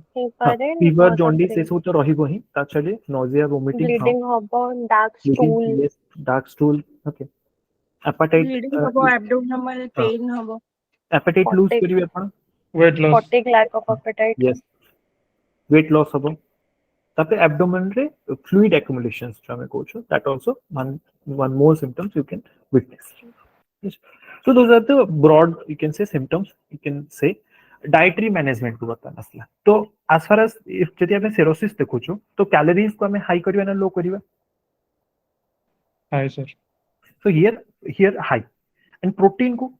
फीवर जॉन्डिस से सब तो रहिबो ही ता चले नोजिया वोमिटिंग ब्लीडिंग हबो dark stool okay appetite bleeding हबो एब्डोमिनल पेन हबो एपेटाइट लूज करिवे आपण weight loss fatigue lack of appetite yes weight loss हबो तापे एब्डोमेन रे फ्लूइड एक्युमुलेशंस जो हमें कहू that also one more symptoms you can witness yes. So those are the broad you can say symptoms you can say dietary management को बताना असला तो as far as if जदि हमें cirrhosis देखु तो कैलोरीज को हमें हाई करिवा ना लो करिवा high sir so here high and protein को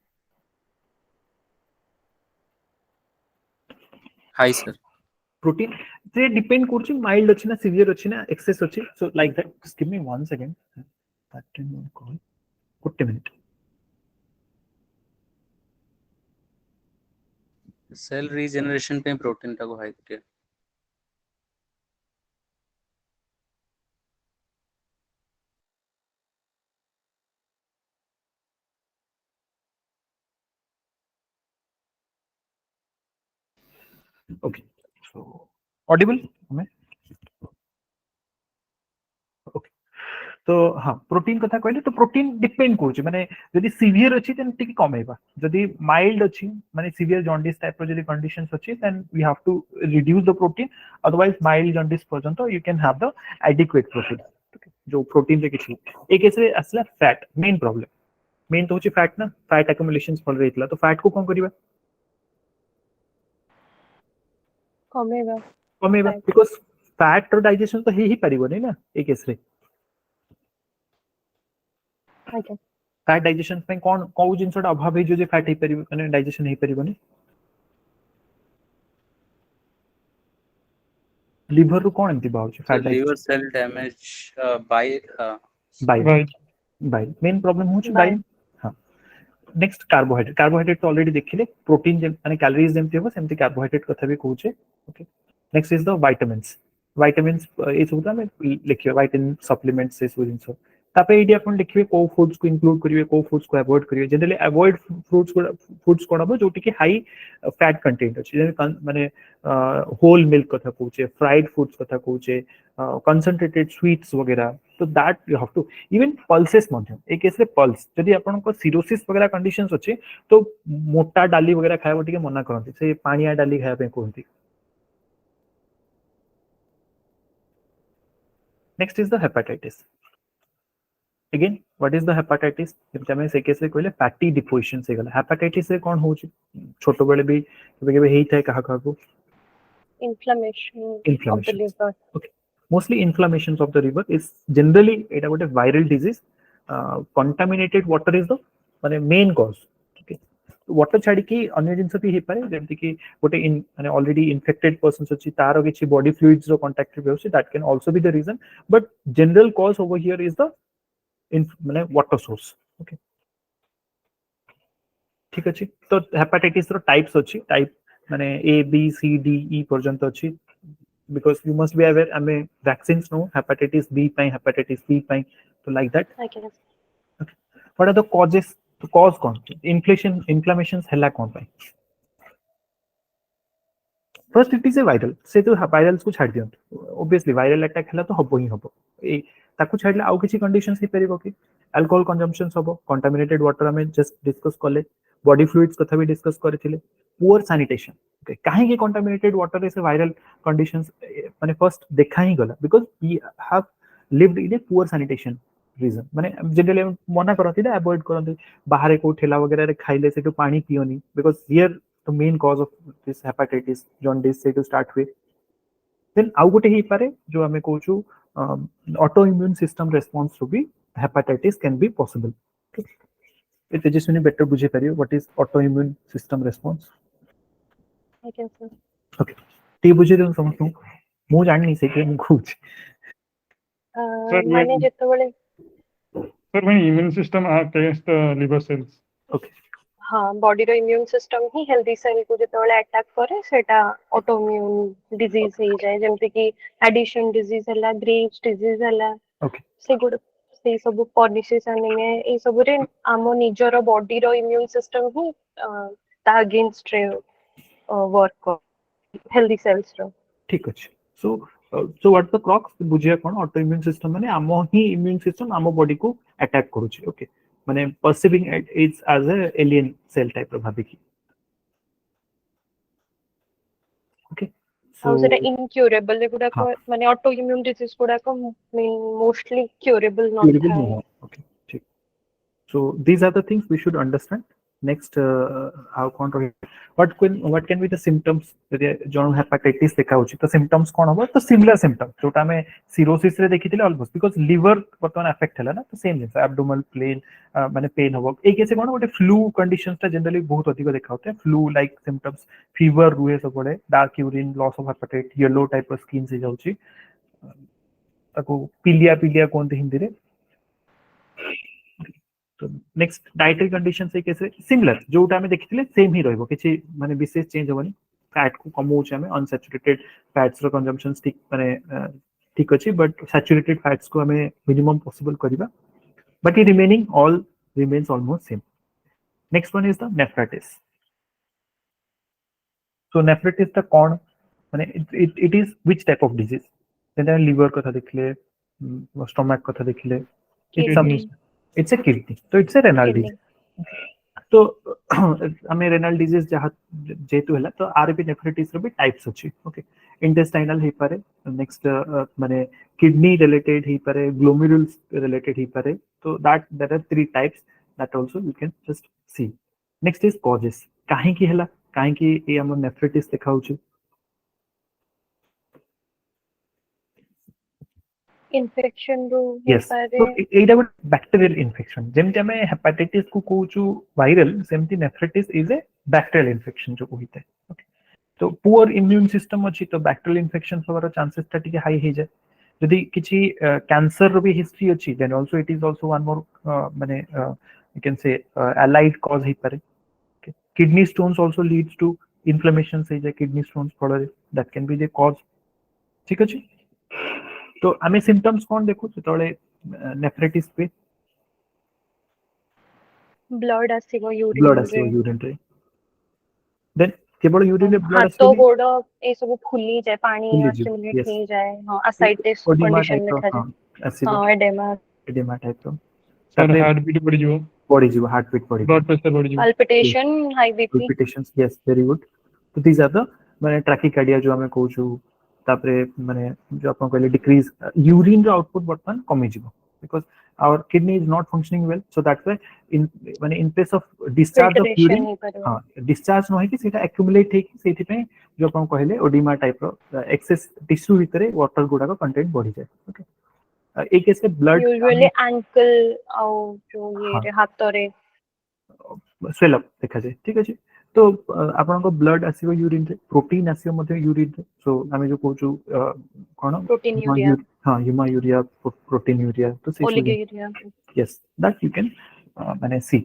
high sir protein they depend करछि mild अछि ना severe अछि ना excess अछि so like that just give me 1 second that can call good minute cell regeneration पे प्रोटीन टा को हाई करिया okay so audible हमें okay तो हाँ प्रोटीन कथा कहले तो प्रोटीन डिपेंड करछि माने जदि सीवियर अछि देन टिक कमेबा जदि माइल्ड अछि माने सीवियर जॉन्डिस टाइप रो जदि कंडीशंस अछि then we have to reduce the protein otherwise mild jaundice पर्यंत you can have the adequate protein जो प्रोटीन रे किछि एक केस रे असला फैट मेन प्रॉब्लम मेन तो होची फैट ना, फैट अक्युमुलेशंस फल रहितला तो फैट को कोन करिबा कमेबा कमेबा Fat. बिकॉज फैट रो डाइजेशन तो हे ही परिबो ना ए केस रे आज्ञा फैट डाइजेशन पे कोन को जिंसटा अभाव हे जो जे फैट हे परिबो माने डाइजेशन हे परिबो लिवर रू कोन एंती बाउ So fat liver digestion cell damage by bile Right. Bile main problem होची Bile. बाइल हां नेक्स्ट कार्बोहाइड्रेट कार्बोहाइड्रेट तो ऑलरेडी देखिले प्रोटीन माने कैलोरीज जेमती हो सेमती कार्बोहाइड्रेट कथा भी कहूचे okay next is the vitamins vitamins ए सब तो हमें लिखियो विटामिन सप्लीमेंट्स से सब जिंस तापे एडी अपन लिखिबे को फूड्स को इंक्लूड करिवे को फूड्स को अवॉइड करिवे जनरली अवॉइड फूड्स कोन हबो जोटी के हाई फैट कंटेंट अछि माने होल मिल्क कथा कहूचे फ्राइड फूड्स कथा कहूचे कंसंट्रेटेड स्वीट्स वगैरह तो that you have to even pulses मध्य ए केस रे पल्स जदि आपन को सिरोसिस वगैरह कंडीशंस अछि तो मोटा डाली वगैरह खायबो टिके मना करंती से पानिया डाली खाया पे कहंती next is the hepatitis again what is the hepatitis जब हमें से केस रे कहले फैटी डिपोजिशन से गला हेपेटाइटिस से कोन होची छोटो बेले भी केबे हेई थाय कहा को Inflammation of the inflammation liver. okay mostly inflammations of the liver is generally eta gote viral disease contaminated water is the माने मेन कॉज ओके वाटर छाड़ी की अन्य जिंस भी हे पारे जेमति कि गोटे इन माने ऑलरेडी इन्फेक्टेड पर्सन्स अछि तारो किछि बॉडी फ्लूइड्स रो कांटेक्ट रे होछि that can also be the reason but general cause over here is the माने वाटर सोर्स ओके ठीक अछि तो हेपेटाइटिस रो टाइप्स अछि टाइप माने A B C D E पर्यंत अछि because you must be aware I mean vaccines no hepatitis B pi hepatitis C पाई तो like that आज्ञा what are the causes to cause कौन inflammations हला कौन पाई first it is a viral से तो virals को छाड़ दियंत obviously viral attack हला तो हबो ही हबो ए ताकू छाडले आउ किछि कंडीशंस ही परिबो कि अल्कोहल कंजम्पशन हबो कंटामिनेटेड वाटर हमें जस्ट डिस्कस करले बॉडी फ्लूइड्स कथा भी डिस्कस करथिले पुअर सैनिटेशन ओके काहे कि कंटामिनेटेड वाटर रे से वायरल कंडीशंस माने फर्स्ट देखा ही गला because we have lived in a poor sanitation region माने जनरली मना करथि दे अवॉइड करथि बाहर को ठेला वगैरह रे खाइले से तो पानी पियोनी because here the main cause of this hepatitis jaundice से टू स्टार्ट विथ देन आउ गोटे ही पारे जो हमें कहूछु auto immune system response to be hepatitis can be possible ए तेजस्विनी बेटर बुझे पारियो what is auto immune system response आज्ञा सर ओके ती बुझे देन समझू मु जानि से के मु कुछ Sir, माने when, जेतबेले sir, when immune system act against the liver cells. Okay हाँ बॉडी रो इम्यून सिस्टम ही हेल्दी सेल को जेतबेले अटैक करे सेटा ऑटोइम्यून डिजीज हे जाय जेमति कि एडिशन डिजीज हला ग्रेव्स डिजीज हला ओके से गुड से सब पर्निशियस एनीमिया ए सब रे आमो निजरो बॉडी रो इम्यून सिस्टम ही ता अगेंस्ट रे वर्क हेल्दी सेल्स रो ठीक अछि सो व्हाट द क्रॉक्स बुझिया कोन ऑटो इम्यून सिस्टम माने आमो ही इम्यून सिस्टम आमो बॉडी को अटैक करूची ओके माने perceiving it is as a alien cell type रो भाबी की ओके हाउ सेटा इनक्यूरेबल एगुडा हाँ। को माने ऑटो इम्यून डिजीज गुडा को मोस्टली क्यूरेबल नॉट curable था no okay ठीक so these are the things we should understand next how what can be the symptoms जो hepatitis देखा होची तो symptoms कोन होबो तो similar symptoms जोटा में cirrhosis रे देखिथिले almost because liver बर्तमान affect हला ना तो सेम जिंस abdominal pain माने पेन होबो ए केसे कोन गोटे फ्लू कंडीशंस ता जनरली बहुत अधिक देखा होते हैं फ्लू लाइक सिम्पटम्स फीवर रुए सब बड़े dark urine loss of हेपेटाइट yellow type of skin से जाउची ताको पीलिया पीलिया कोन हिंदी रे तो नेक्स्ट डाइटरी कंडीशन से कैसे सिमिलर जोटा हमें देखिथिले सेम ही रहबो किछि माने विशेष चेंज होबनी फैट को कमौछ हमें अनसैचुरेटेड फैट्स रो कंजम्पशन ठीक माने ठीक अछि बट सैचुरेटेड फैट्स को हमें मिनिमम पॉसिबल करबा but remaining all remains almost same next one is the nephritis so nephritis ता कोन माने it is which type of disease जेना लिवर कथा देखले स्टमक कथा देखले it's a kidney so it's a renal Kidney. disease तो हमें रेनल डिजीज जहाँ जेतु हला तो आर बी नेफ्राइटिस रो भी टाइप्स अछि ओके इंटेस्टाइनल हे पारे नेक्स्ट माने किडनी रिलेटेड हे पारे ग्लोमेरुल्स रिलेटेड हे पारे तो that there are three types that also you can just see. Next is causes. काहे की हला काहे की ए हमर नेफ्राइटिस देखाउछ इन्फेक्शन रो yes पारे so एटा गोट बैक्टीरियल इन्फेक्शन जेमति हमें हेपाटाइटिस को कहूछु वायरल सेमति nephritis is a bacterial infection जो होइते ओके तो पुअर इम्यून सिस्टम अछि तो बैक्टीरियल इन्फेक्शन होबार चांसेस ता टिके हाई हे जाय यदि किछि कैंसर रो भी हिस्ट्री अछि then also it is also one more माने you can say allied cause हे पारे kidney stones also leads to inflammation say the kidney stones फଳରେ that can be the cause ठीक अछि तो आमे सिम्पटम्स कोन देखु जतले नेफ्राइटिस पे ब्लड आसीगो ब्लड यूरिन आसीबो रे यूरिन रे देन केवल यूरिन रे ब्लड हाथ आसीबो गोड़ ए सब फुली जाए पानी फुली जिव, एक्युमुलेट yes. हो जाए हां असाइटिस ओडिमा कंडीशन टाइप लिखा रो जाए आसीबो हां एडेमा एडिमा टाइप रो सर तापरे हार्ट बीट बढ़ जिवो बॉडी जिव heart beat body blood pressure बढ़ जिवो palpitation high bp palpitations yes very good तो these are the माने ट्रैकिकार्डिया जो हमें कहूछु तापरे माने जो अपन कहले डिक्रीज यूरिन रो आउटपुट बर्तमान कमी जिवो because our kidney is not functioning well so that's why in माने in place of discharge of filtration urine नहीं करो हां डिस्चार्ज न है कि सेटा एक्युमुलेट है कि सेति पे जो अपन कहले ओडिमा टाइप रो एक्सेस टिश्यू भीतरे वाटर गुडा का कंटेंट बढ़ी जाए ओके एक केस के ब्लड यूजुअली एंकल और जो ये हाँ। रे हाथ रे स्वेल अप देखा जाए ठीक अछि तो आपन को ब्लड आसीबो यूरिन रे प्रोटीन आसीबो मध्ये यूरिन रे सो आमे जो कहूछु कोन प्रोटीन यूरिया हां ह्यूमा यूरिया प्रोटीन यूरिया तो से oliguria yes that you can माने सी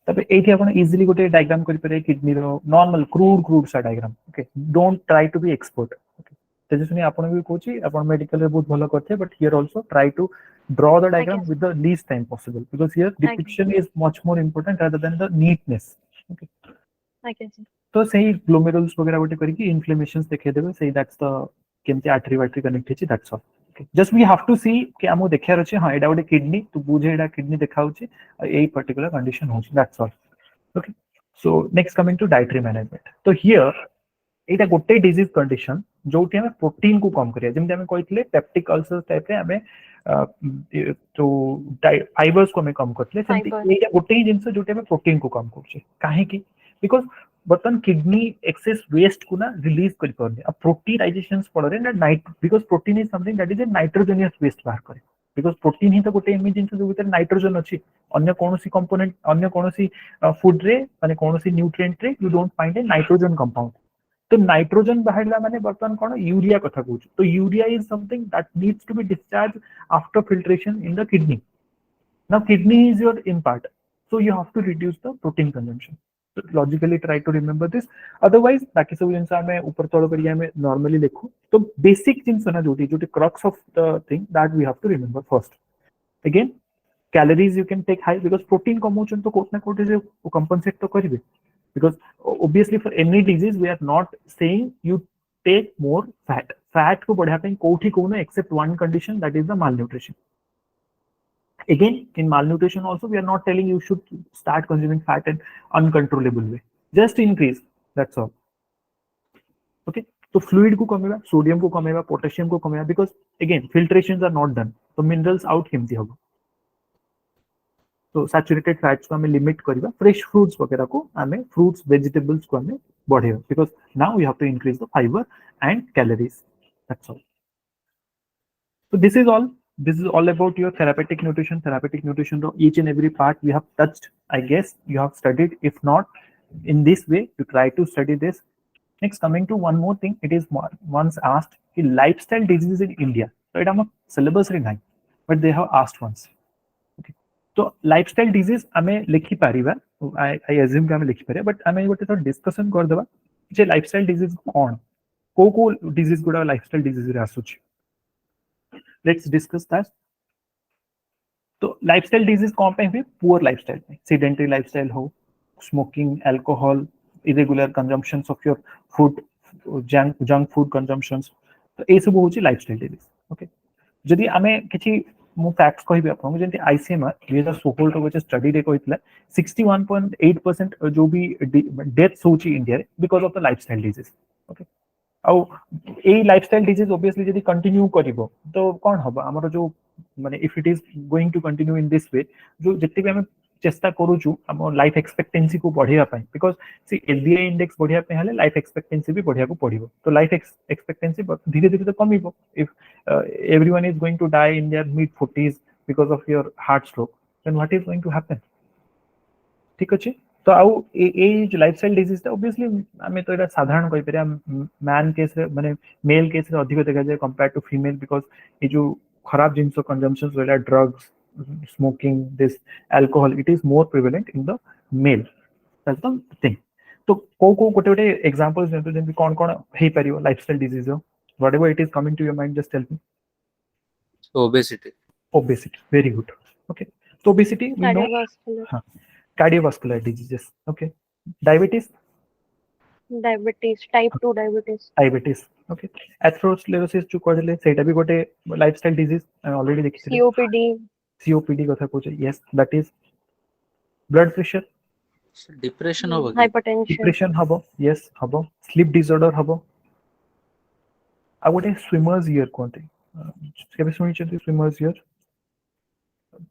तबे एठी आपण इजीली गोटे डायग्राम करि पारे किडनी रो नॉर्मल क्रूड सा diagram okay don't try to be expert okay Tejaswini आपण भी कहूची आपण मेडिकल रे बहुत भलो करथे but here also try to draw the diagram Okay. with the least time possible because here depiction is much more important rather than the neatness okay I can see तो सही ग्लोमेरुल्स वगैरह गोटे करके इन्फ्लेमेशंस देखे देबे सही दैट्स द केमती artery वार्टरी कनेक्ट हेची that's all okay just we have to see कि हमो देखार अछि हां एडा गोटे किडनी तो बुझे एडा किडनी देखाउची एई पर्टिकुलर कंडीशन होची that's all okay so next coming to dietary management तो हियर एटा गोटे डिजीज कंडीशन जोटी हमें प्रोटीन को कम करिया जेमते हमें कहितले पेप्टिक अल्सर टाइप रे हमें तो फाइबर्स को हमें कम करतले सेमती एटा गोटे ही जिंस जोटी हमें प्रोटीन को कम करछे काहे की बिकॉज़ बर्तन किडनी एक्सेस वेस्ट को ना रिलीज कर परने अब प्रोटीनाइजेशंस पड़रे ना नाइट because protein is something that is a nitrogenous waste बाहर करे बिकॉज़ प्रोटीन ही तो गोटे एमि जिंस जो भीतर नाइट्रोजन अछि अन्य कोनोसी कंपोनेंट अन्य कोनोसी फूड रे माने कोनोसी न्यूट्रिएंट रे you don't find a nitrogen compound तो नाइट्रोजन बाहरला माने बर्तन कोन यूरिया कथा कहू तो urea is something that needs to be discharge after filtration in the kidney now kidney is your in part so you have to reduce the protein consumption so logically try to remember this otherwise बाकी सब जिंस हमें ऊपर तळ करिया में normally लिखो तो basic जिंस ना जोटी जोटी crux of the thing that we have to remember first again calories you can take high because protein कमोचन तो कोट ना कोट जे compensate तो करिवे because obviously for any disease we are not saying you take more fat को बढ़ा पे कोठी कोनो except one condition that is the malnutrition again in malnutrition also we are not telling you should start consuming fat in uncontrollable way just increase that's all okay तो fluid को कमेबा sodium को कमेबा potassium को कमेबा because again filtrations are not done तो minerals out केमती होबो तो saturated fats को हमें लिमिट करबा फ्रेश फ्रूट्स वगैरह को हमें फ्रूट्स वेजिटेबल्स को हमें बढ़ेबा because now we have to increase the fiber and calories that's all so this is all about your therapeutic nutrition ro each and every part we have touched I guess you have studied if not in this way you try to study this next coming to one more thing it is once asked ki lifestyle diseases in India so it am syllabus रे नाही but they have asked once तो lifestyle disease आमे लिखि Paribas I assume कि आमे लिखि पारे but आमे गोटे तो डिस्कशन कर देबा जे लाइफस्टाइल डिजीज कोन को डिजीज गुडा लाइफस्टाइल डिजीज रे आसुची लेट्स डिस्कस दैट तो लाइफस्टाइल डिजीज कोन पे हुए पुअर लाइफस्टाइल में सेडेंटरी लाइफस्टाइल हो smoking alcohol irregular consumptions of your food junk food consumptions तो ए सब होची लाइफस्टाइल डिजीज ओके जदि आमे किछि मु फैक्ट्स कहिबे आपन जेंति आईसीएमआर 2016 रो जे स्टडी रे कहितला 61.8% जो भी डेथ्स होची इंडिया रे because of the lifestyle disease okay आउ ए लाइफस्टाइल डिजीज ऑब्वियसली जदि कंटिन्यू करिवो तो कोन हबो हमर जो माने if it is going to continue in this way जो जत्ते भी हमें चेष्टा करूछु हम लाइफ एक्सपेक्टेंसी को बढ़िया पाई बिकॉज सी एसबीआई इंडेक्स बढ़िया पे हले लाइफ एक्सपेक्टेंसी भी बढ़िया को पड़िबो तो लाइफ एक्सपेक्टेंसी धीरे धीरे तो कमिबो if everyone is going to die in their mid 40s because of your heart stroke then what is going to happen ठीक अछि तो आउ ए जो लाइफस्टाइल डिजीज ता ऑब्वियसली हमें तो एटा साधारण कहि परिया मैन केस रे माने मेल केस रे अधिक देखा जाय कंपेयर टू फीमेल बिकॉज ये जो खराब जिंस कंजम्पशन वाला drugs smoking this alcohol it is more prevalent in the male that's the thing तो को गोटे गोटे एग्जांपल्स देंतु जेंति कोन हे परियो lifestyle disease whatever it is coming to your mind just tell me obesity very good okay so obesity we know cardiovascular cardiovascular diseases okay diabetes type 2 diabetes okay atherosclerosis जो कहले सेटा भी गोटे लाइफस्टाइल डिजीज ऑलरेडी देखि COPD कथा कहै yes that is blood pressure depression हो hypertension हबो yes हबो sleep disorder हबो आ गोटे स्विमर्स ईयर कहते केबे सुनि छथि स्विमर्स ईयर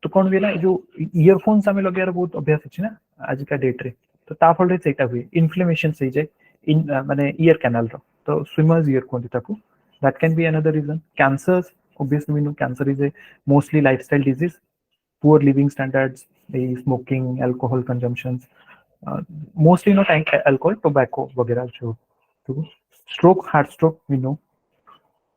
तो कोन वेला जो इयरफोन्स हमें लगार बहुत अभ्यास अछि ना आज का डेट रे तो ता फल रे सेटा हुए इन्फ्लेमेशन से जाय इन माने ईयर कैनाल रो तो स्विमर्स ईयर कहते ताकू that can be another reason cancers obviously we know cancer is a mostly lifestyle disease poor living standards smoking alcohol consumptions mostly not alcohol tobacco वगैरह जो तो stroke heart stroke we know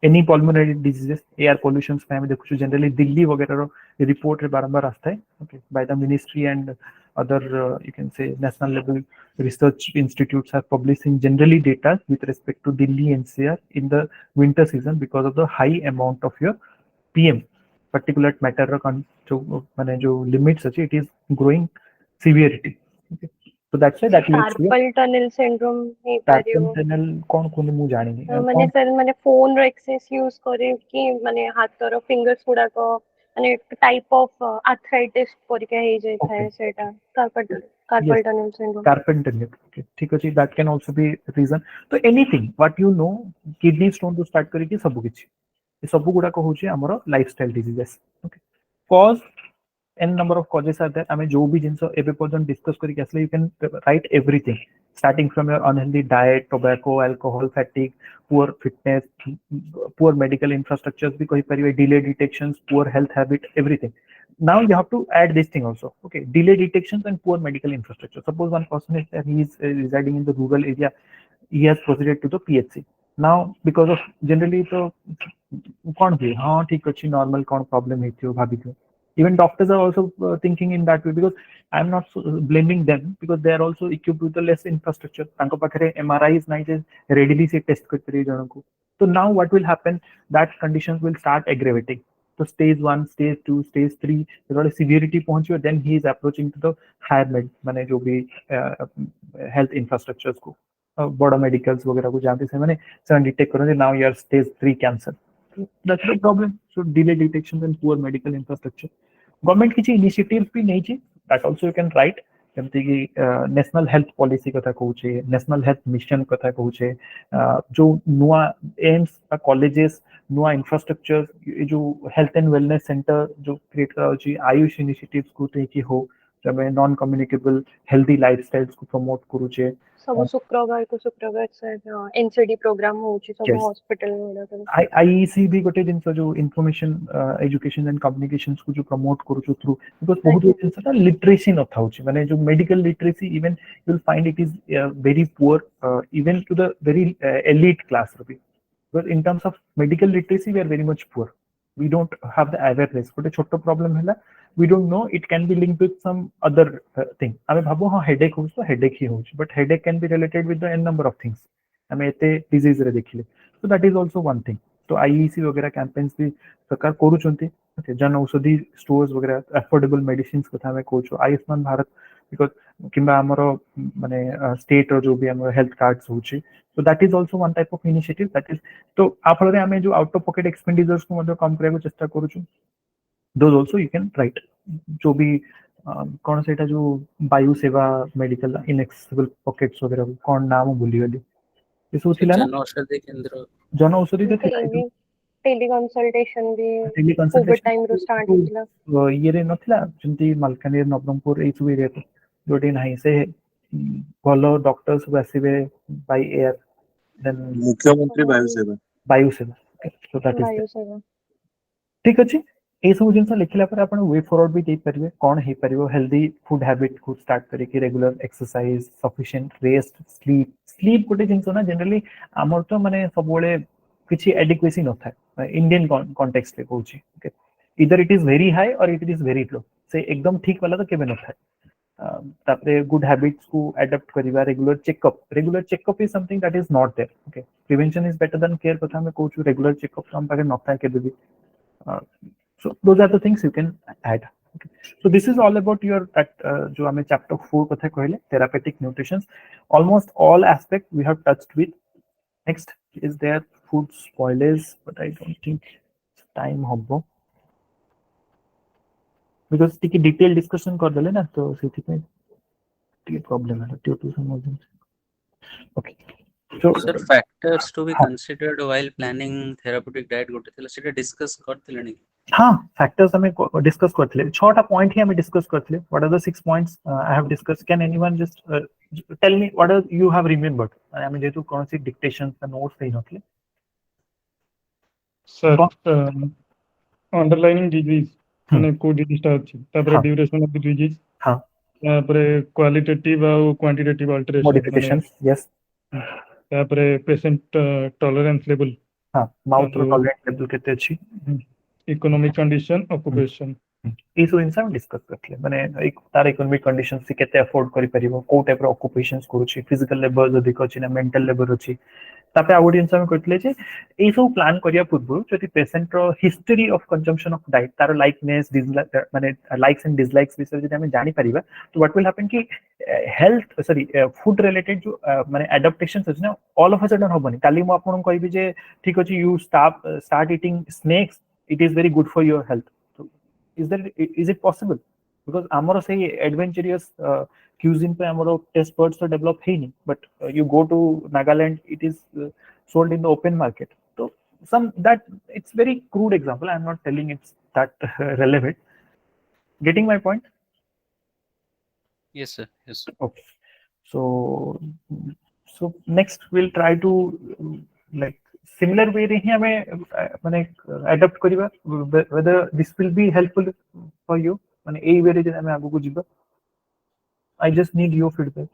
any pulmonary diseases air pollution में हमें देखु generally Delhi वगैरह report रे बारंबार आस्था है okay by the ministry and other you can say national level research institutes are publishing generally data with respect to Delhi NCR in the winter season because of the high amount of your PM particulate matter जो माने जो limits अछि it is growing severity okay so that's why that leads to carpal tunnel syndrome hey carpal tunnel कोन कोन मु जानि माने sir माने phone रो access use करे कि माने हाथ रो फिंगर्स गुडा को माने टाइप ऑफ आर्थराइटिस परिका हे जाय थाए सेटा carpal tunnel syndrome carpal tunnel okay ठीक अछि that can also be reason तो anything what you know kidney stone to start करी कि सब किछि ए सब गुडा को होछि हमरो lifestyle diseases okay cause n number of causes are there हमें जो भी जिंस एबे पर्यंत डिस्कस करी कैसे you can write everything starting from your unhealthy diet tobacco alcohol fatigue poor fitness poor medical infrastructures भी कहि परिवे delay detections poor health habit everything now you have to add this thing also okay delay detections and poor medical infrastructure suppose one person is he is residing in the rural area he has proceeded to the PHC now because of generally तो कौन भी हाँ ठीक अच्छी normal कौन problem है थियो भाभी थियो even doctors are also thinking in that way because I'm not blaming them because they are also equipped with the less infrastructure तांको पाखरे MRIs नहीं जे readily से test कर करी जणों को so now what will happen that conditions will start aggravating so stage 1 stage 2 stage 3 थोड़ा severity पहुंची then he is approaching to the higher माने जो भी health infrastructures को बड़ा medicals वगैरह को जानते से माने सडन डिटेक्ट करो now you are stage 3 cancer that's the problem so delay detection and poor medical infrastructure government किछि initiatives भी नहीं छी that also you can write जेमति कि नेशनल हेल्थ पॉलिसी कथा कहू छे नेशनल हेल्थ मिशन कथा कहू छे जो नुआ एम्स आ कॉलेजेस नुआ इंफ्रास्ट्रक्चर जो हेल्थ एंड वेलनेस सेंटर जो क्रिएट करा छी आयुष इनिशिएटिव्स को ते कि हो जमे नॉन कम्युनिकेबल हेल्दी लाइफस्टाइल्स को प्रमोट करू छे सब शुक्रवार को शुक्रवार सर एनसीडी प्रोग्राम होची सब हॉस्पिटल में आईईसी भी गोटे दिन जो इंफॉर्मेशन एजुकेशन एंड कम्युनिकेशंस को जो प्रमोट करू छु थ्रू बिकॉज़ बहुत दिन से लिटरेसी न था होची माने जो medical literacy even you will find it is very poor even to the very elite class रबी because in terms of medical literacy we are very much poor we don't have the awareness गोटे छोटो problem हैला we don't know it can be linked with some other thing आमे भाबो हां headache हो तो headache ही हो but headache can be related with the n number of things आमे एते डिजीज रे देखिले so that is also one thing तो आईईसी वगैरह कैंपेन्स भी सरकार करू चंती ओके जन औषधि स्टोर्स वगैरह अफोर्डेबल मेडिसिन्स कथा में कहू आयुष्मान भारत बिकॉज किंबा हमरो माने स्टेट रो जो भी हमरो हेल्थ कार्ड्स होची so that is also one type of initiative that is तो आ फल रे हमें जो आउट ऑफ पॉकेट एक्सपेंडिचर्स को मतलब कम करे को चेष्टा करू छु those also you can write जो भी कौन सेटा जो वायु सेवा मेडिकल इनएक्सेसिबल पॉकेट्स वगैरह कौन नाम भूली गली ये सब थिला ना जन औषधि केंद्र जन औषधि तो थिला टेली कंसल्टेशन भी टेली कोविड कंसल्टेशन टाइम रो स्टार्ट होतिला ये रे नथिला जंती मालकानगिरी नवरंगपुर ए सब एरिया जोटी नाही से भलो डॉक्टर्स सब आसीबे बाय एयर देन मुख्यमंत्री वायु सेवा सो दैट इज वायु सेवा ठीक अछि ए सब जिंस लिखला पर आपण वे फॉरवर्ड भी दे परिबे कोन हे परिबो हेल्दी फूड हैबिट को स्टार्ट करे कि regular exercise sufficient rest sleep sleep गोटे जिंस ना जनरली हमर तो माने सब बेले किछि एडिक्वेसी न था इंडियन कॉन्टेक्स्ट ले कहूची ओके इधर इट इज वेरी हाई और इट इज वेरी लो से एकदम ठीक वाला तो केबे न था तापरे गुड हैबिट्स को अडॉप्ट करिवा regular checkup is something that is not there okay prevention is better than care कथा में कहूछु रेगुलर चेकअप हम पाके न था केबे भी so those are the things you can add okay. So this is all about your जो हमें chapter 4 कथा कहले therapeutic nutrition almost all aspect we have touched with next is there food spoilage but I don't think time hobo because टिके detail discussion कर देले ना तो सेठी पे टिके प्रॉब्लम है ट्यूटोरियल समझ okay so sir factors to be considered while planning therapeutic diet गोटे थिला सेटा डिस्कस करथिलनी हाँ फैक्टर्स हमें डिस्कस करथिले छटा पॉइंट ही हमें डिस्कस करथिले what are the 6 points I have discuss can anyone just tell me what are you have remembered I mean जेतु कौन सी डिक्टेशंस का नोट्स देई नथले सर अंडरलाइनिंग डिजीज माने को डिजीज ता अछि तापर ड्यूरेशन ऑफ द डिजीज हां तापर क्वालिटेटिव और क्वांटिटेटिव अल्टरेशन मॉडिफिकेशंस यस तापर पेशेंट टॉलरेंस लेवल हां माउथ टॉलरेंस लेवल केते अछि इकोनॉमिक कंडीशन ऑक्यूपेशन ए सब इंसान डिस्कस करथले माने एक तार इकोनॉमिक कंडीशन से केते अफोर्ड करि परिबो को टाइप रो ऑक्युपेशंस करूची फिजिकल लेबर जदि कछि ना मेंटल लेबर अछि तापे आ गुडी इंसान करथले जे ए सब प्लान करिया पूर्व जदि पेशेंट रो history of consumption of diet तार लाइकनेस डिसलाइक माने लाइक्स एंड डिसलाइक्स विषय जदि हमें जानि परिबा तो व्हाट विल हैपन कि हेल्थ सॉरी फूड रिलेटेड जो माने एडाप्टेशंस अछि ना ऑल ऑफ अ सडन होबनी काली मु आपन कहबी जे ठीक अछि you start eating snacks it is very good for your health so is it possible because amaro say adventurous cuisine pe amaro taste buds to develop heini but you go to Nagaland it is sold in the open market so some that it's very crude example I am not telling it's that relevant getting my point yes sir yes okay so next we'll try to like similar way रे ही हमें माने adopt करिबा whether this will be helpful for you माने ए वे रे जे हमें आगु को जिबा I just need your feedback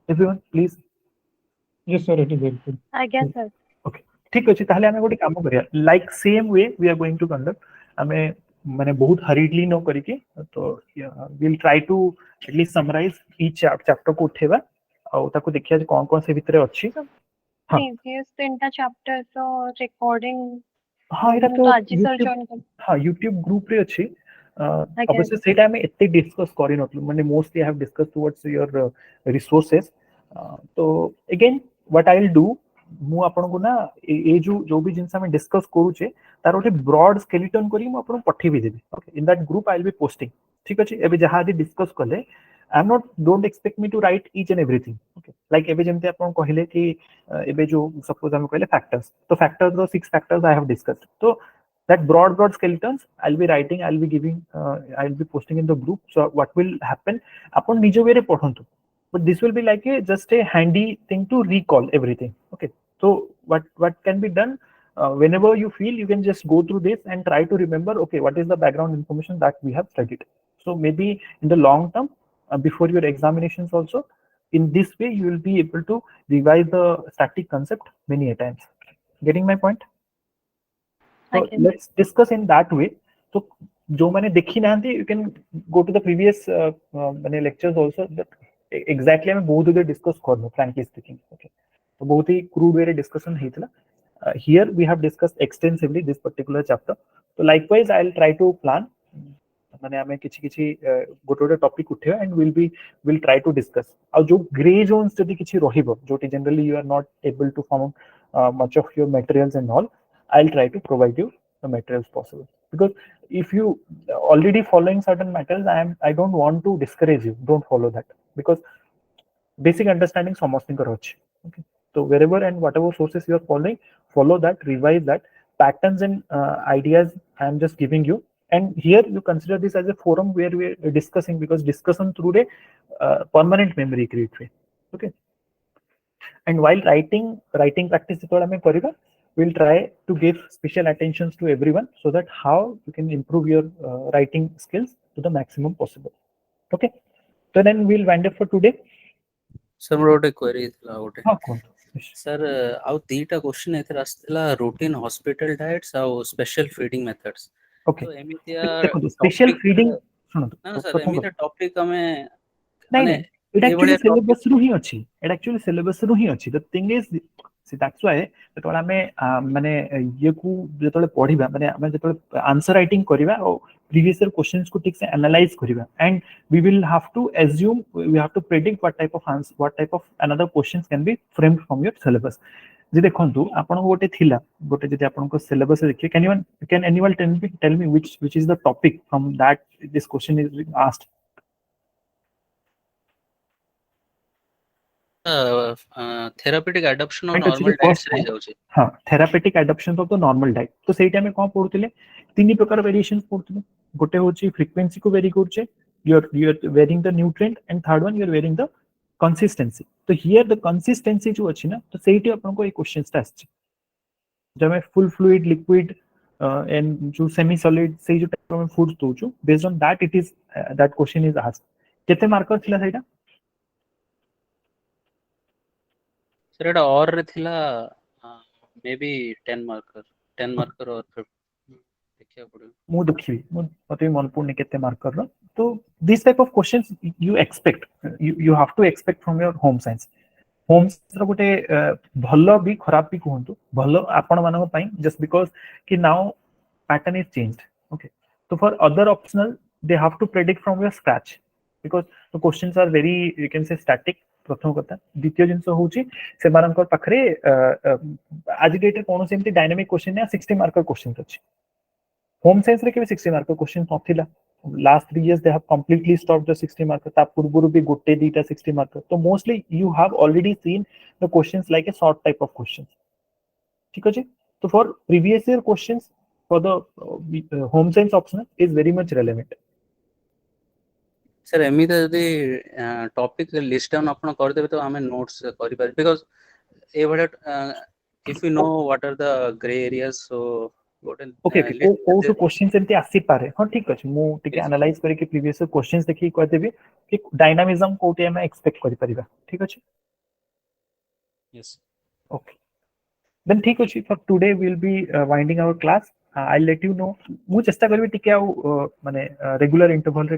everyone please yes sir it is helpful आज्ञा सर okay ठीक अछि ताहले हमें गोटे काम करिया like same way we are going to conduct हमें माने बहुत हरीडली न करी के तो we'll try to at least summarize each chapter को उठेबा और ताको देखिया जे कोन कोन से भीतर अछि प्रीवियस तीनटा चैप्टर तो रिकॉर्डिंग हां एटा तो आज सर जॉइन कर हां YouTube ग्रुप रे अछि obviously सेटा में एते डिस्कस करि नथलु माने mostly I have discuss towards your resources तो again what I will do मु आपन को ना ए जो भी जिंस हम डिस्कस करू छे तार ओटे ब्रॉड स्केलेटन करी मु आपन पठे भी देबी okay in that group I will be posting ठीक अछि एबे जहां दि डिस्कस करले I am not don't expect me to write each and everything okay like एबे जेमते आपन कहिले कि एबे जो सपोज हम कहले फैक्टर्स तो फैक्टर्स रो 6 फैक्टर्स I have discussed तो that broad skeletons I'll be writing I'll be giving I'll be posting in the group so what will happen अपन निजो वे रे पढंतु but this will be like a just a handy thing to recall everything okay so what can be done whenever you feel you can just go through this and try to remember okay what is the background information that we have studied so maybe in the long term before your examinations also in this way you will be able to revise the static concept many a times getting my point so let's discuss in that way so जो मैंने देखी नांती you can go to the previous मैंने lectures also that exactly हमें बहुत उधर discuss करनो frankly speaking okay तो बहुत ही crude way रे discussion हेतला here we have discussed extensively this particular chapter so likewise I'll try to plan माने हमें किछि गोटे टॉपिक उठे and will try to discuss आ जो ग्रे जोन्स जदि किछि रहिबो जोटी generally you are not able to found much of your materials and all I will try to provide you the materials possible because if you already following certain matters I don't want to discourage you don't follow that because basic understanding समस्तिंकर अछि okay So wherever and whatever sources you are following, follow that, revise that. Patterns and ideas I am just giving you, and here you consider this as a forum where we are discussing, because discussion through a permanent memory create हुए. Okay. And while writing practice ଯେତେବେଳେ ଆମେ କରିବା, we'll try to give special attentions to everyone so that how you can improve your writing skills to the maximum possible. Okay, so then we'll wind up for today. Sir मोर गोटे query थिला गोटे हाँ कुहନ୍ତୁ. Sir आउ दीटा question एथर आस्थिला रूटीन हॉस्पिटल डाइट्स आउ स्पेशल फीडिंग मेथड्स Okay, तो एमितिया देखो स्पेशल फीडिंग शुणନ୍ତୁ. ना सर एमितिया टॉपिक हमें नहीं माने नहीं, it actually syllabus रू ही अछि. It actually syllabus रू ही अछि. The thing is, that's why जेतବେଳେ ଆମେ माने ये को जेतବେଳେ पढिबा, माने ଆମେ जेतବେଳେ आंसर राइटिंग करिबा और प्रीवियस ईयर क्वेश्चंस को ठीक से एनालाइज करिबा, and we will have to assume, we have to predict what type of answer, what type of another questions can be framed from your syllabus. जे देखंतु आपण गोटे थिला गोटे जदि आपण को सिलेबस देखिए, can anyone tell me which is the topic from that this question is asked? Therapeutic adoption of normal diets रे जाउची. हां, therapeutic adoption of the normal diet. तो सेटा में कोन पढुतिले, तीन प्रकार वेरिएशंस पढुतिले. गोटे होची फ्रीक्वेंसी को वेरी करछे, you are varying the nutrient, and third one you are varying the consistency. तो here the consistency जो अछि ना, तो सेठी आपन को ए क्वेश्चंस ता आछि. जब मैं फुल फ्लूइड, लिक्विड एंड जो सेमी सॉलिड से जो टाइप में फूड दोछु, based on that it is that question is asked. केते मार्कर थिला सेटा? सर एटा और रे थिला मे बी 10 मार्कर और देखिया पड़ो. मु देखि मते मन पुनी केते मार्कर रो. तो this type of questions you expect, you have to expect from your home science. Home science रो गोटे भलो भी खराब भी कहंतु. भलो आपण मानको पई जस्ट बिकॉज़ कि now pattern is changed. Okay, तो for other optional they have to predict from your scratch, because the questions are very, you can say static. प्रथम कथा. द्वितीय जिंस होची से मानकर पाखरे आज डेट कोन सेमती डायनामिक क्वेश्चन या 60 मार्कर क्वेश्चन अछि. होम साइंस रे के 60 marker question नथिला. Last 3 years they have completely stopped the 60 marker. ता पूर्वरु भी गोटे दीटा 60 marker. तो mostly you have already seen the questions like a short type of questions. ठीक अछि. तो for previous year questions for the home science optional is very much relevant. Sir एमिता जदि topic list down आपण कर देबे तो हमें नोट्स करि पार, बिकॉज़ ए बडा if you know what are the grey areas, so okay, को सो क्वेश्चन सेमती आसी पारे. हां ठीक अछि. मु टिके एनालाइज करि के प्रीवियस क्वेश्चंस देखि कह देबी कि डायनामिज्म कोटे हम एक्सपेक्ट करि परिबा. ठीक अछि. यस. Okay. Then ठीक अछि. For today we will be winding our class. I'll let you know. मु चेष्टा करबी टिके माने रेगुलर इंटरवल रे